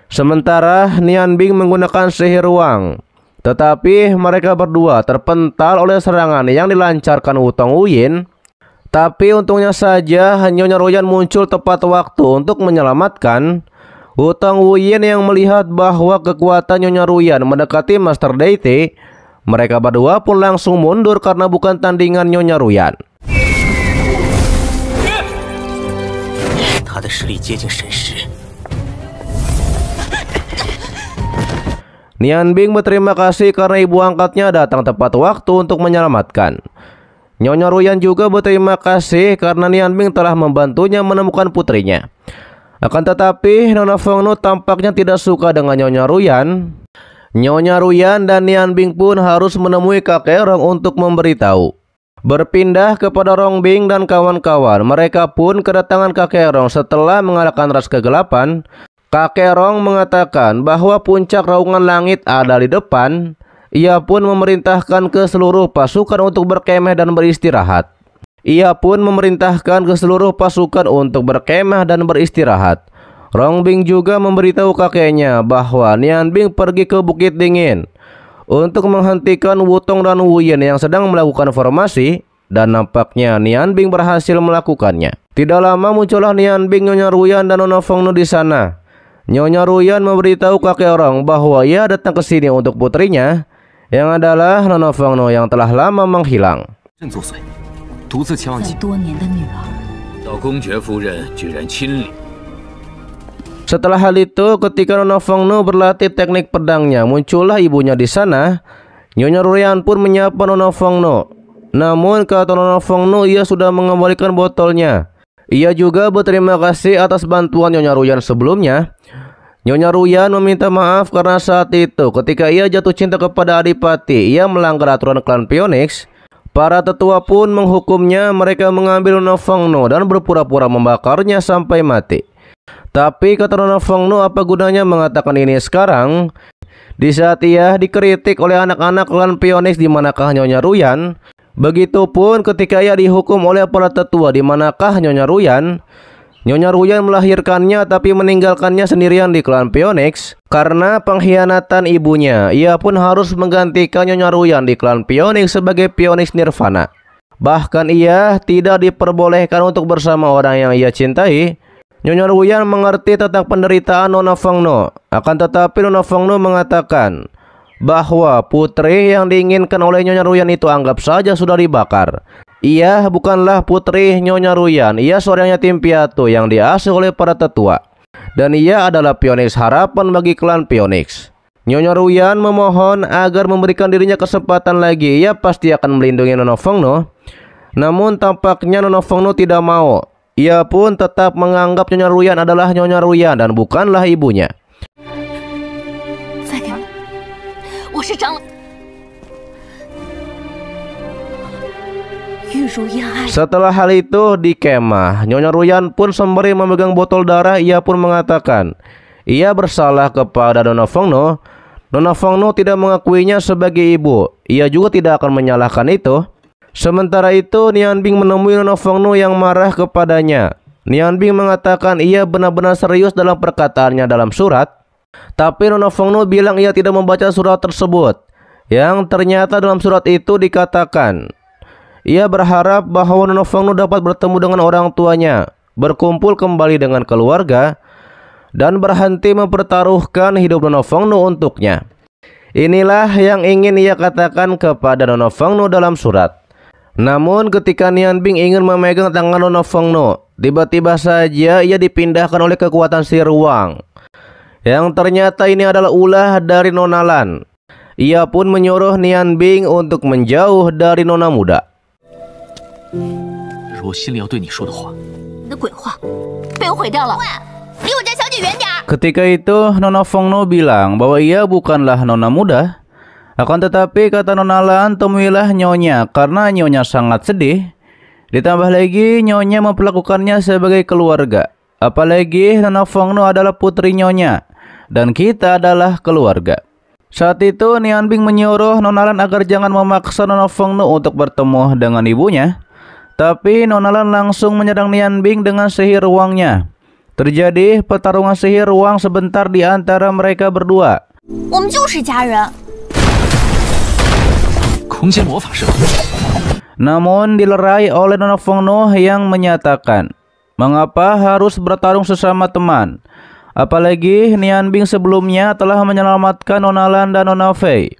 sementara Nian Bing menggunakan sihir ruang. Tetapi mereka berdua terpental oleh serangan yang dilancarkan Wutong Wuyin. Tapi untungnya saja Nyonya Ruyan muncul tepat waktu untuk menyelamatkan. Wutong Wuyin yang melihat bahwa kekuatan Nyonya Ruyan mendekati Master Deity, mereka berdua pun langsung mundur karena bukan tandingan Nyonya Ruyan. 他的实力接近神师。 Nian Bing berterima kasih karena ibu angkatnya datang tepat waktu untuk menyelamatkan. Nyonya Ruyan juga berterima kasih karena Nian Bing telah membantunya menemukan putrinya. Akan tetapi Nona Fengno tampaknya tidak suka dengan Nyonya Ruyan. Nyonya Ruyan dan Nian Bing pun harus menemui kakek Rong untuk memberitahu. Berpindah kepada Rong Bing dan kawan-kawan, mereka pun kedatangan kakek Rong setelah mengalahkan ras kegelapan. Kakek Rong mengatakan bahwa puncak raungan langit ada di depan. Ia pun memerintahkan ke seluruh pasukan untuk berkemah dan beristirahat. Rong Bing juga memberitahu kakeknya bahwa Nian Bing pergi ke Bukit Dingin untuk menghentikan Wutong dan Wuyin yang sedang melakukan formasi, dan nampaknya Nian Bing berhasil melakukannya. Tidak lama muncullah Nian Bing, Nyonya Ruyan dan Nona Fengno di sana. Nyonya Ruyan memberitahu kakek Rong bahwa ia datang ke sini untuk putrinya, yang adalah Nona Fengno yang telah lama menghilang. 朕作祟，独自前往在多年的女儿。 到公爵夫人居然亲临。 Setelah hal itu, ketika Nona Fengno berlatih teknik pedangnya, muncullah ibunya di sana. Nyonya Ruyan pun menyapa Nona Fengno. Namun kata Nona Fengno, ia sudah mengembalikan botolnya. Ia juga berterima kasih atas bantuan Nyonya Ruyan sebelumnya. Nyonya Ruyan meminta maaf karena saat itu ketika ia jatuh cinta kepada Adipati, ia melanggar aturan klan Phoenix. Para tetua pun menghukumnya. Mereka mengambil Nona Fengno dan berpura-pura membakarnya sampai mati. Tapi kata Nona Fengno, apa gunanya mengatakan ini sekarang? Di saat ia dikritik oleh anak-anak klan Phoenix, di manakah Nyonya Ruyan? Begitupun ketika ia dihukum oleh para tetua, di manakah Nyonya Ruyan? Nyonya Ruyan melahirkannya tapi meninggalkannya sendirian di klan Phoenix karena pengkhianatan ibunya. Ia pun harus menggantikan Nyonya Ruyan di klan Phoenix sebagai Phoenix Nirvana. Bahkan ia tidak diperbolehkan untuk bersama orang yang ia cintai. Nyonya Ruyan mengerti tentang penderitaan Nona Fengno. Akan tetapi Nona Fengno mengatakan bahwa putri yang diinginkan oleh Nyonya Ruyan itu anggap saja sudah dibakar. Ia bukanlah putri Nyonya Ruyan. Ia seorang yatim piatu yang diasuh oleh para tetua. Dan ia adalah Phoenix harapan bagi klan Phoenix. Nyonya Ruyan memohon agar memberikan dirinya kesempatan lagi. Ia pasti akan melindungi Nona Fengno. Namun tampaknya Nona Fengno tidak mau. Ia pun tetap menganggap Nyonya Ruyan adalah Nyonya Ruyan dan bukanlah ibunya. Setelah hal itu di kemah, Nyonya Ruyan pun sembari memegang botol darah. Ia pun mengatakan ia bersalah kepada Nona Fengno. Nona Fengno tidak mengakuinya sebagai ibu. Ia juga tidak akan menyalahkan itu. Sementara itu Nian Bing menemui Nona Fengno yang marah kepadanya. Nian Bing mengatakan ia benar-benar serius dalam perkataannya dalam surat. Tapi Nona Fengno bilang ia tidak membaca surat tersebut. Yang ternyata dalam surat itu dikatakan ia berharap bahwa Nona Fengno dapat bertemu dengan orang tuanya, berkumpul kembali dengan keluarga, dan berhenti mempertaruhkan hidup Nona Fengno untuknya. Inilah yang ingin ia katakan kepada Nona Fengno dalam surat. Namun ketika Nian Bing ingin memegang tangan Nona Fengno, tiba-tiba saja ia dipindahkan oleh kekuatan sihir ruang. Yang ternyata ini adalah ulah dari Nona Lan. Ia pun menyuruh Nian Bing untuk menjauh dari Nona muda. 是我心里要对你说的话。你的鬼话被我毁掉了。离我家小姐远点儿。Ketika itu Nona Fongno bilang bahwa ia bukanlah nona muda. Akan tetapi kata Nona Lan, temuilah nyonya karena nyonya sangat sedih. Ditambah lagi nyonya memperlakukannya sebagai keluarga. Apalagi Nona Fongno adalah putri nyonya dan kita adalah keluarga. Saat itu Nian Bing menyuruh Nona Lan agar jangan memaksa Nona Fongno untuk bertemu dengan ibunya. Tapi Nona Lan langsung menyerang Nian Bing dengan sihir ruangnya. Terjadi pertarungan sihir ruang sebentar di antara mereka berdua. 我们就是家人。 空间魔法师， Namun dilerai oleh Nona Fongno yang menyatakan, mengapa harus bertarung sesama teman? Apalagi Nian Bing sebelumnya telah menyelamatkan Nona Lan dan Nona Fei.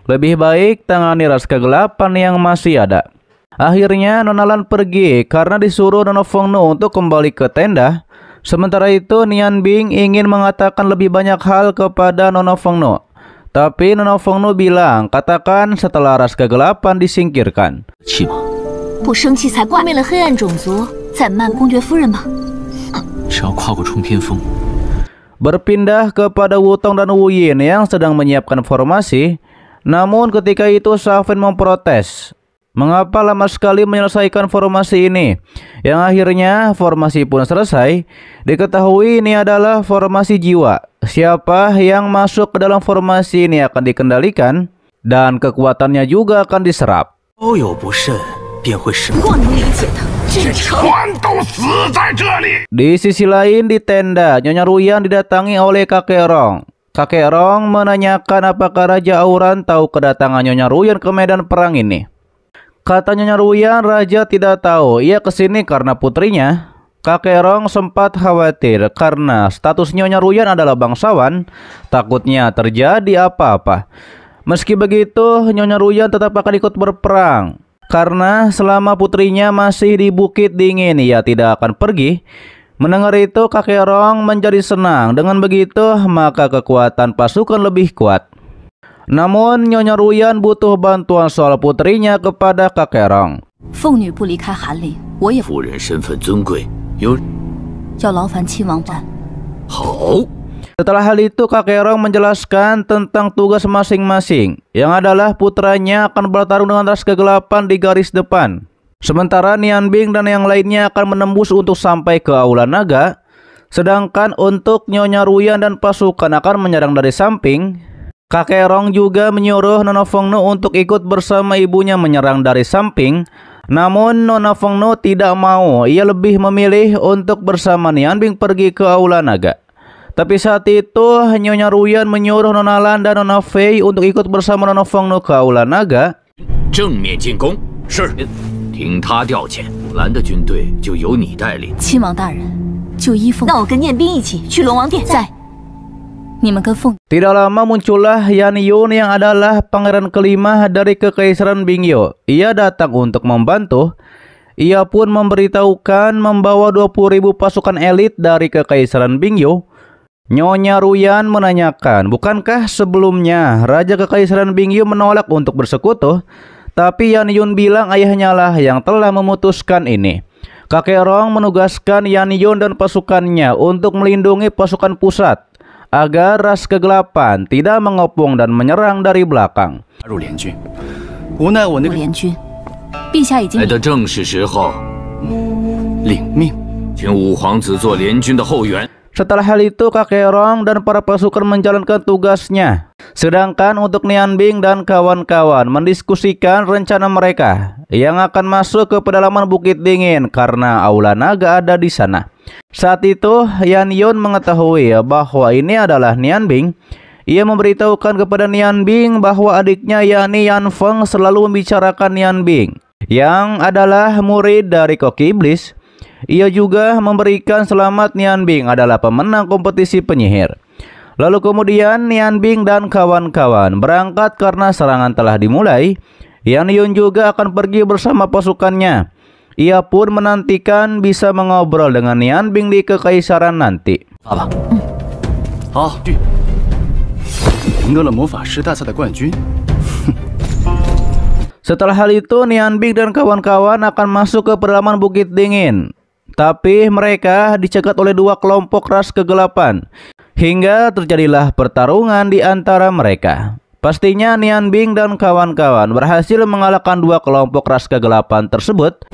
Lebih baik tangani ras kegelapan yang masih ada. Akhirnya Nona Lan pergi karena disuruh Nona Fongno untuk kembali ke tenda. Sementara itu Nian Bing ingin mengatakan lebih banyak hal kepada Nona Fongno. Tapi Nona Fongno bilang, katakan setelah ras kegelapan disingkirkan. 气吗？ 不生气才怪！灭了黑暗种族，再慢公爵夫人吗？ 只要跨过冲天峰， Berpindah kepada Wutong dan Wu Yin yang sedang menyiapkan formasi. Namun ketika itu Sha Fen memprotes. Mengapa lama sekali menyelesaikan formasi ini? Yang akhirnya formasi pun selesai. Diketahui ini adalah formasi jiwa. Siapa yang masuk ke dalam formasi ini akan dikendalikan dan kekuatannya juga akan diserap. 稍有不慎便会失。 我能理解的，真诚。 Di sisi lain di tenda, Nyonya Ruyan didatangi oleh Kakek Rong. Kakek Rong menanyakan apakah Raja Auran tahu kedatangan Nyonya Ruyan ke medan perang ini. Kata Nyonya Ruyan, Raja tidak tahu. Ia kesini karena putrinya. Kakek Rong sempat khawatir karena status Nyonya Ruyan adalah bangsawan. Takutnya terjadi apa-apa. Meski begitu, Nyonya Ruyan tetap akan ikut berperang. Karena selama putrinya masih di Bukit Dingin, ia tidak akan pergi. Mendengar itu, Kakek Rong menjadi senang. Dengan begitu, maka kekuatan pasukan lebih kuat. Namun, Nyonya Ruyan butuh bantuan soal putrinya kepada Kakek Rong. 凤女不离开寒林，我也夫人身份尊贵，有要劳烦亲王战。 好。 Setelah hal itu, Kakek Rong menjelaskan tentang tugas masing-masing, yang adalah putranya akan bertarung dengan ras kegelapan di garis depan. Sementara Nian Bing dan yang lainnya akan menembus untuk sampai ke Aula Naga. Sedangkan untuk Nyonya Ruyan dan pasukan akan menyerang dari samping. Kakek Rong juga menyuruh Nona Fongno untuk ikut bersama ibunya menyerang dari samping. Namun Nona Fongno tidak mau. Ia lebih memilih untuk bersama Nian Bing pergi ke Aula Naga. Tapi saat itu Nyonya Ruyan menyuruh Nona Lan dan Nona Fei untuk ikut bersama Nona Fongno ke Aula Naga. 正面进攻，是。听他调遣，兰的军队就由你带领。亲王大人，就依凤。那我跟念兵一起去龙王殿。在。你们跟凤。 Tidak lama muncullah Yan Yun yang adalah pangeran kelima dari Kekaisaran Bingyo. Ia datang untuk membantu. Ia pun memberitahukan membawa 20.000 pasukan elit dari Kekaisaran Bingyo. Nyonya Ruyan menanyakan, bukankah sebelumnya Raja Kekaisaran Bingyo menolak untuk bersekutu? Tapi Yan Yun bilang ayahnya lah yang telah memutuskan ini. Kakek Rong menugaskan Yan Yun dan pasukannya untuk melindungi pasukan pusat agar ras kegelapan tidak mengepung dan menyerang dari belakang. 入联军，无奈我那个联军，陛下已经来的正是时候，领命，请五皇子做联军的后援。 Setelah hal itu, Kakek Rong dan para pasukan menjalankan tugasnya. Sedangkan untuk Nian Bing dan kawan-kawan mendiskusikan rencana mereka yang akan masuk ke pedalaman Bukit Dingin karena Aula Naga ada di sana. Saat itu, Yan Yun mengetahui bahwa ini adalah Nian Bing. Ia memberitahukan kepada Nian Bing bahwa adiknya yakni Yan Feng selalu membicarakan Nian Bing, yang adalah murid dari Koki Iblis. Ia juga memberikan selamat Nian Bing adalah pemenang kompetisi penyihir. Lalu kemudian Nian Bing dan kawan-kawan berangkat karena serangan telah dimulai. Yan Yun juga akan pergi bersama pasukannya. Ia pun menantikan bisa mengobrol dengan Nian Bing di Kekaisaran nanti. 发吧。好，赢得了魔法师大赛的冠军。Setelah hal itu, Nian Bing dan kawan-kawan akan masuk ke pedalaman Bukit Dingin. Tapi mereka dicegat oleh dua kelompok ras kegelapan. Hingga terjadilah pertarungan di antara mereka. Pastinya Nian Bing dan kawan-kawan berhasil mengalahkan dua kelompok ras kegelapan tersebut.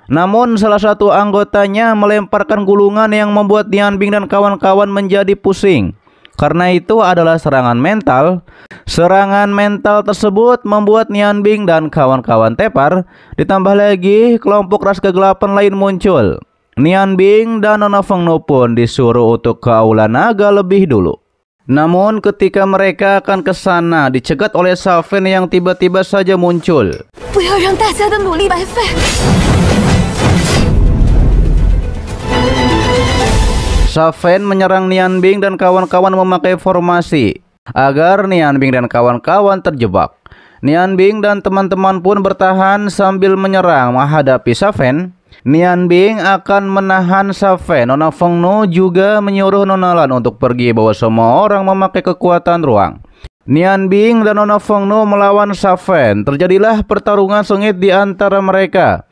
Namun salah satu anggotanya melemparkan gulungan yang membuat Nian Bing dan kawan-kawan menjadi pusing. Karena itu adalah serangan mental. Serangan mental tersebut membuat Nian Bing dan kawan-kawan tepar. Ditambah lagi kelompok ras kegelapan lain muncul. Nian Bing dan Nona Fengnu pun disuruh untuk ke Aula Naga lebih dulu. Namun ketika mereka akan ke sana, dicegat oleh Safen yang tiba-tiba saja muncul. Safen menyerang Nian Bing dan kawan-kawan memakai formasi agar Nian Bing dan kawan-kawan terjebak. Nian Bing dan teman-teman pun bertahan sambil menyerang menghadapi Safen. Nian Bing akan menahan Safen. Nona Fengnu juga menyuruh Nona Lan untuk pergi bawa semua orang memakai kekuatan ruang. Nian Bing dan Nona Fengnu melawan Safen. Terjadilah pertarungan sengit di antara mereka.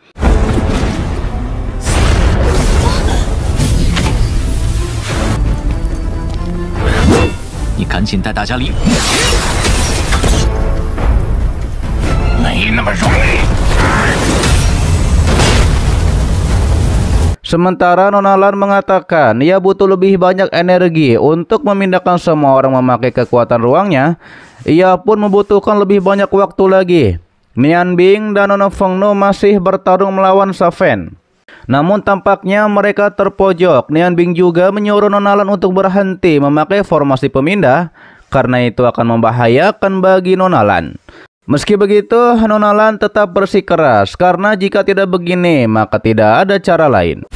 Sementara Nona Lan mengatakan ia butuh lebih banyak energi untuk memindahkan semua orang memakai kekuatan ruangnya. Ia pun membutuhkan lebih banyak waktu lagi. Nian Bing dan Nona Fengnu masih bertarung melawan Safen. Namun tampaknya mereka terpojok. Nian Bing juga menyuruh Nona Lan untuk berhenti memakai formasi pemindah karena itu akan membahayakan bagi Nona Lan. Meski begitu, Nona Lan tetap bersikeras karena jika tidak begini maka tidak ada cara lain.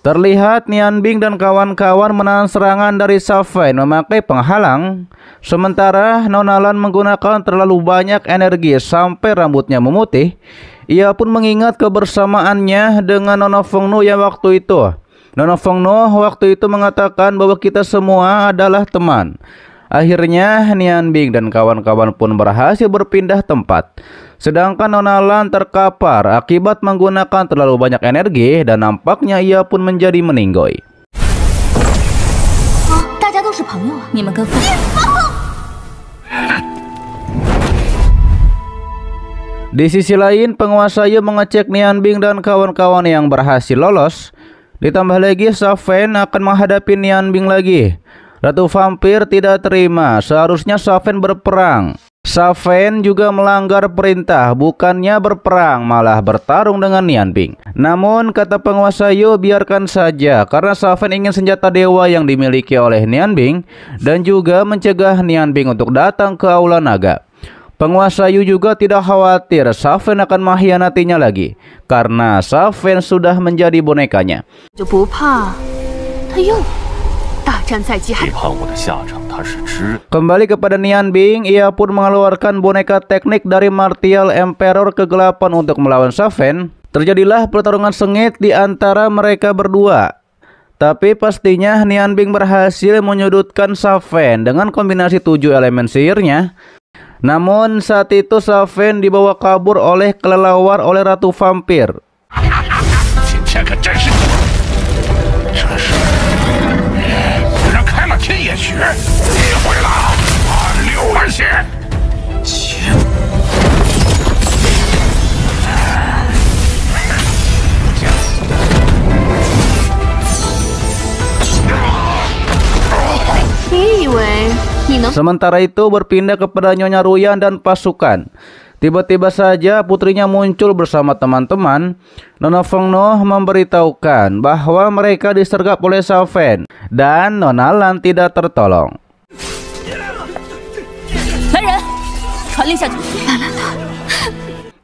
Terlihat Nian Bing dan kawan-kawan menahan serangan dari Safen memakai penghalang. Sementara Nona Lan menggunakan terlalu banyak energi sampai rambutnya memutih. Ia pun mengingat kebersamaannya dengan Nona Fengnu yang waktu itu. Nona Fengnu waktu itu mengatakan bahwa kita semua adalah teman. Akhirnya Nian Bing dan kawan-kawan pun berhasil berpindah tempat. Sedangkan Nona Lan terkapar akibat menggunakan terlalu banyak energi dan nampaknya ia pun menjadi meninggoy. Di sisi lain, penguasa Yu mengecek Nian Bing dan kawan-kawan yang berhasil lolos. Ditambah lagi Safen akan menghadapi Nian Bing lagi. Ratu Vampir tidak terima, seharusnya Safen berperang. Safen juga melanggar perintah, bukannya berperang malah bertarung dengan Nian Bing. Namun kata penguasa Yu, biarkan saja karena Safen ingin senjata dewa yang dimiliki oleh Nian Bing dan juga mencegah Nian Bing untuk datang ke Aula Naga. Penguasa Yu juga tidak khawatir Safen akan mengkhianatinya lagi karena Safen sudah menjadi bonekanya. Kembali kepada Nian Bing, ia pun mengeluarkan boneka teknik dari Martial Emperor Kegelapan untuk melawan Safen. Terjadilah pertarungan sengit di antara mereka berdua. Tapi pastinya Nian Bing berhasil menyudutkan Safen dengan kombinasi 7 elemen sihirnya. Namun saat itu Safen dibawa kabur oleh kelelawar oleh Ratu Vampir. Sementara itu berpindah kepada Nyonya Ruyan dan pasukan. Tiba-tiba saja putrinya muncul bersama teman-teman. Nona Fengno memberitahukan bahwa mereka disergap oleh Xiao Fan dan Nona Lan tidak tertolong.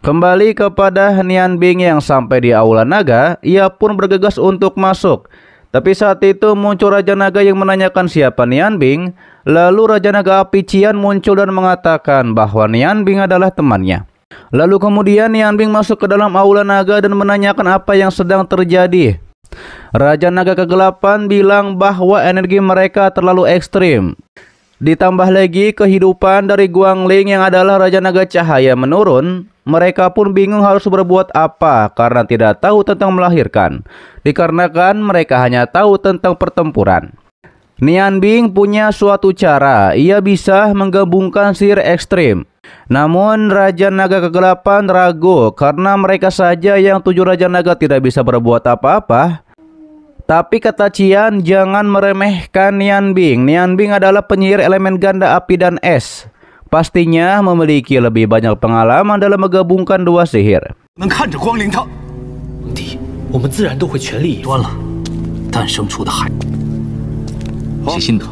Kembali kepada Nian Bing yang sampai di Aula Naga, ia pun bergegas untuk masuk. Tapi saat itu muncul Raja Naga yang menanyakan siapa Nian Bing. Lalu Raja Naga Api Qian muncul dan mengatakan bahwa Nian Bing adalah temannya. Lalu kemudian Nian Bing masuk ke dalam Aula Naga dan menanyakan apa yang sedang terjadi. Raja Naga Kegelapan bilang bahwa energi mereka terlalu ekstrim. Ditambah lagi kehidupan dari Guangling yang adalah Raja Naga Cahaya menurun. Mereka pun bingung harus berbuat apa karena tidak tahu tentang melahirkan. Dikarenakan mereka hanya tahu tentang pertempuran. Nian Bing punya suatu cara, ia bisa menggabungkan sihir ekstrim. Namun Raja Naga Kegelapan ragu karena mereka saja yang 7 Raja Naga tidak bisa berbuat apa-apa. Tapi kata Qian, jangan meremehkan Nian Bing. Nian Bing adalah penyihir elemen ganda api dan es. Pastinya memiliki lebih banyak pengalaman dalam menggabungkan 2 sihir. 我们自然都会全力以赴。端了，诞生出的海，其心得，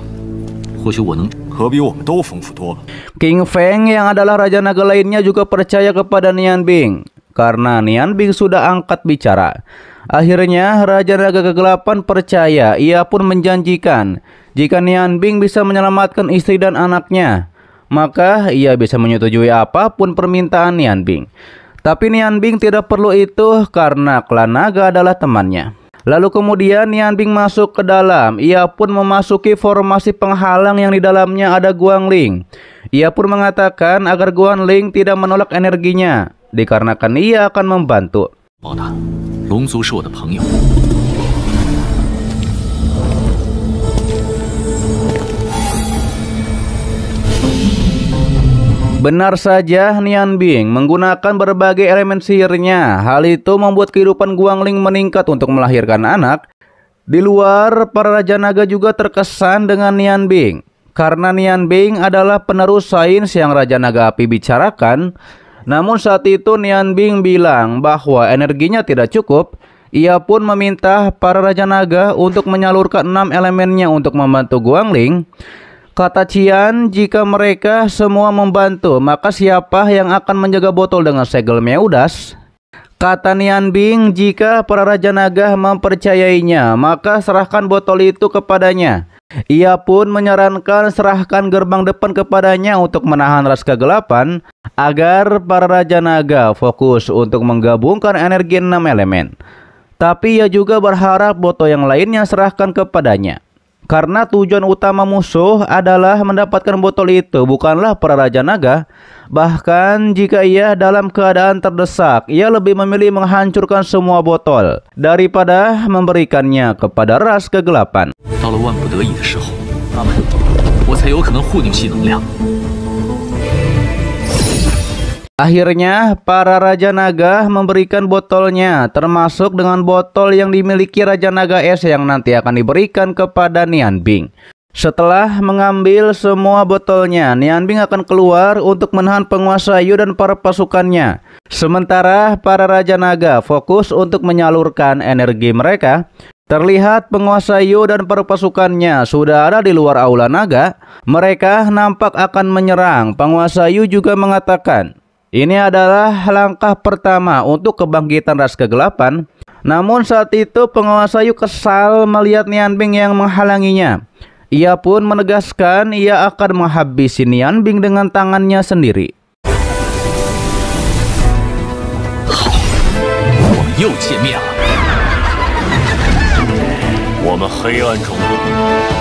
或许我能。可比我们都丰富多了。 King Feng yang adalah Raja Naga lainnya juga percaya kepada Nian Bing karena Nian Bing sudah angkat bicara. Akhirnya Raja Naga Kegelapan percaya, ia pun menjanjikan jika Nian Bing bisa menyelamatkan istri dan anaknya, maka ia bisa menyetujui apapun permintaan Nian Bing. Tapi Nian Bing tidak perlu itu karena klan naga adalah temannya. Lalu kemudian Nian Bing masuk ke dalam. Ia pun memasuki formasi penghalang yang di dalamnya ada Guangling. Ia pun mengatakan agar Guangling tidak menolak energinya, dikarenakan ia akan membantu. 报答，龙族是我的朋友。 Benar saja, Nian Bing menggunakan berbagai elemen sihirnya. Hal itu membuat kehidupan Guangling meningkat untuk melahirkan anak. Di luar, para Raja Naga juga terkesan dengan Nian Bing. Karena Nian Bing adalah penerus sains yang Raja Naga Api bicarakan. Namun saat itu Nian Bing bilang bahwa energinya tidak cukup. Ia pun meminta para Raja Naga untuk menyalurkan 6 elemennya untuk membantu Guangling. Kata Qian, jika mereka semua membantu, maka siapa yang akan menjaga botol dengan segel Meudas? Kata Nian Bing, jika para Raja Naga mempercayainya, maka serahkan botol itu kepadanya. Ia pun menyarankan serahkan gerbang depan kepadanya untuk menahan ras kegelapan, agar para Raja Naga fokus untuk menggabungkan energi 6 elemen. Tapi ia juga berharap botol yang lainnya serahkan kepadanya. Karena tujuan utama musuh adalah mendapatkan botol itu, bukanlah para Raja Naga. Bahkan jika ia dalam keadaan terdesak, ia lebih memilih menghancurkan semua botol daripada memberikannya kepada ras kegelapan. 到了万不得已的时候，我才有可能护女系能量。 Akhirnya para Raja Naga memberikan botolnya, termasuk dengan botol yang dimiliki Raja Naga Es yang nanti akan diberikan kepada Nian Bing. Setelah mengambil semua botolnya, Nian Bing akan keluar untuk menahan penguasa Yu dan para pasukannya. Sementara para Raja Naga fokus untuk menyalurkan energi mereka. Terlihat penguasa Yu dan para pasukannya sudah ada di luar Aula Naga. Mereka nampak akan menyerang. Penguasa Yu juga mengatakan, ini adalah langkah pertama untuk kebangkitan ras kegelapan. Namun saat itu penguasa Yu kesal melihat Nian Bing yang menghalanginya. Ia pun menegaskan ia akan menghabisi Nian Bing dengan tangannya sendiri. 我们又见面了。我们黑暗种族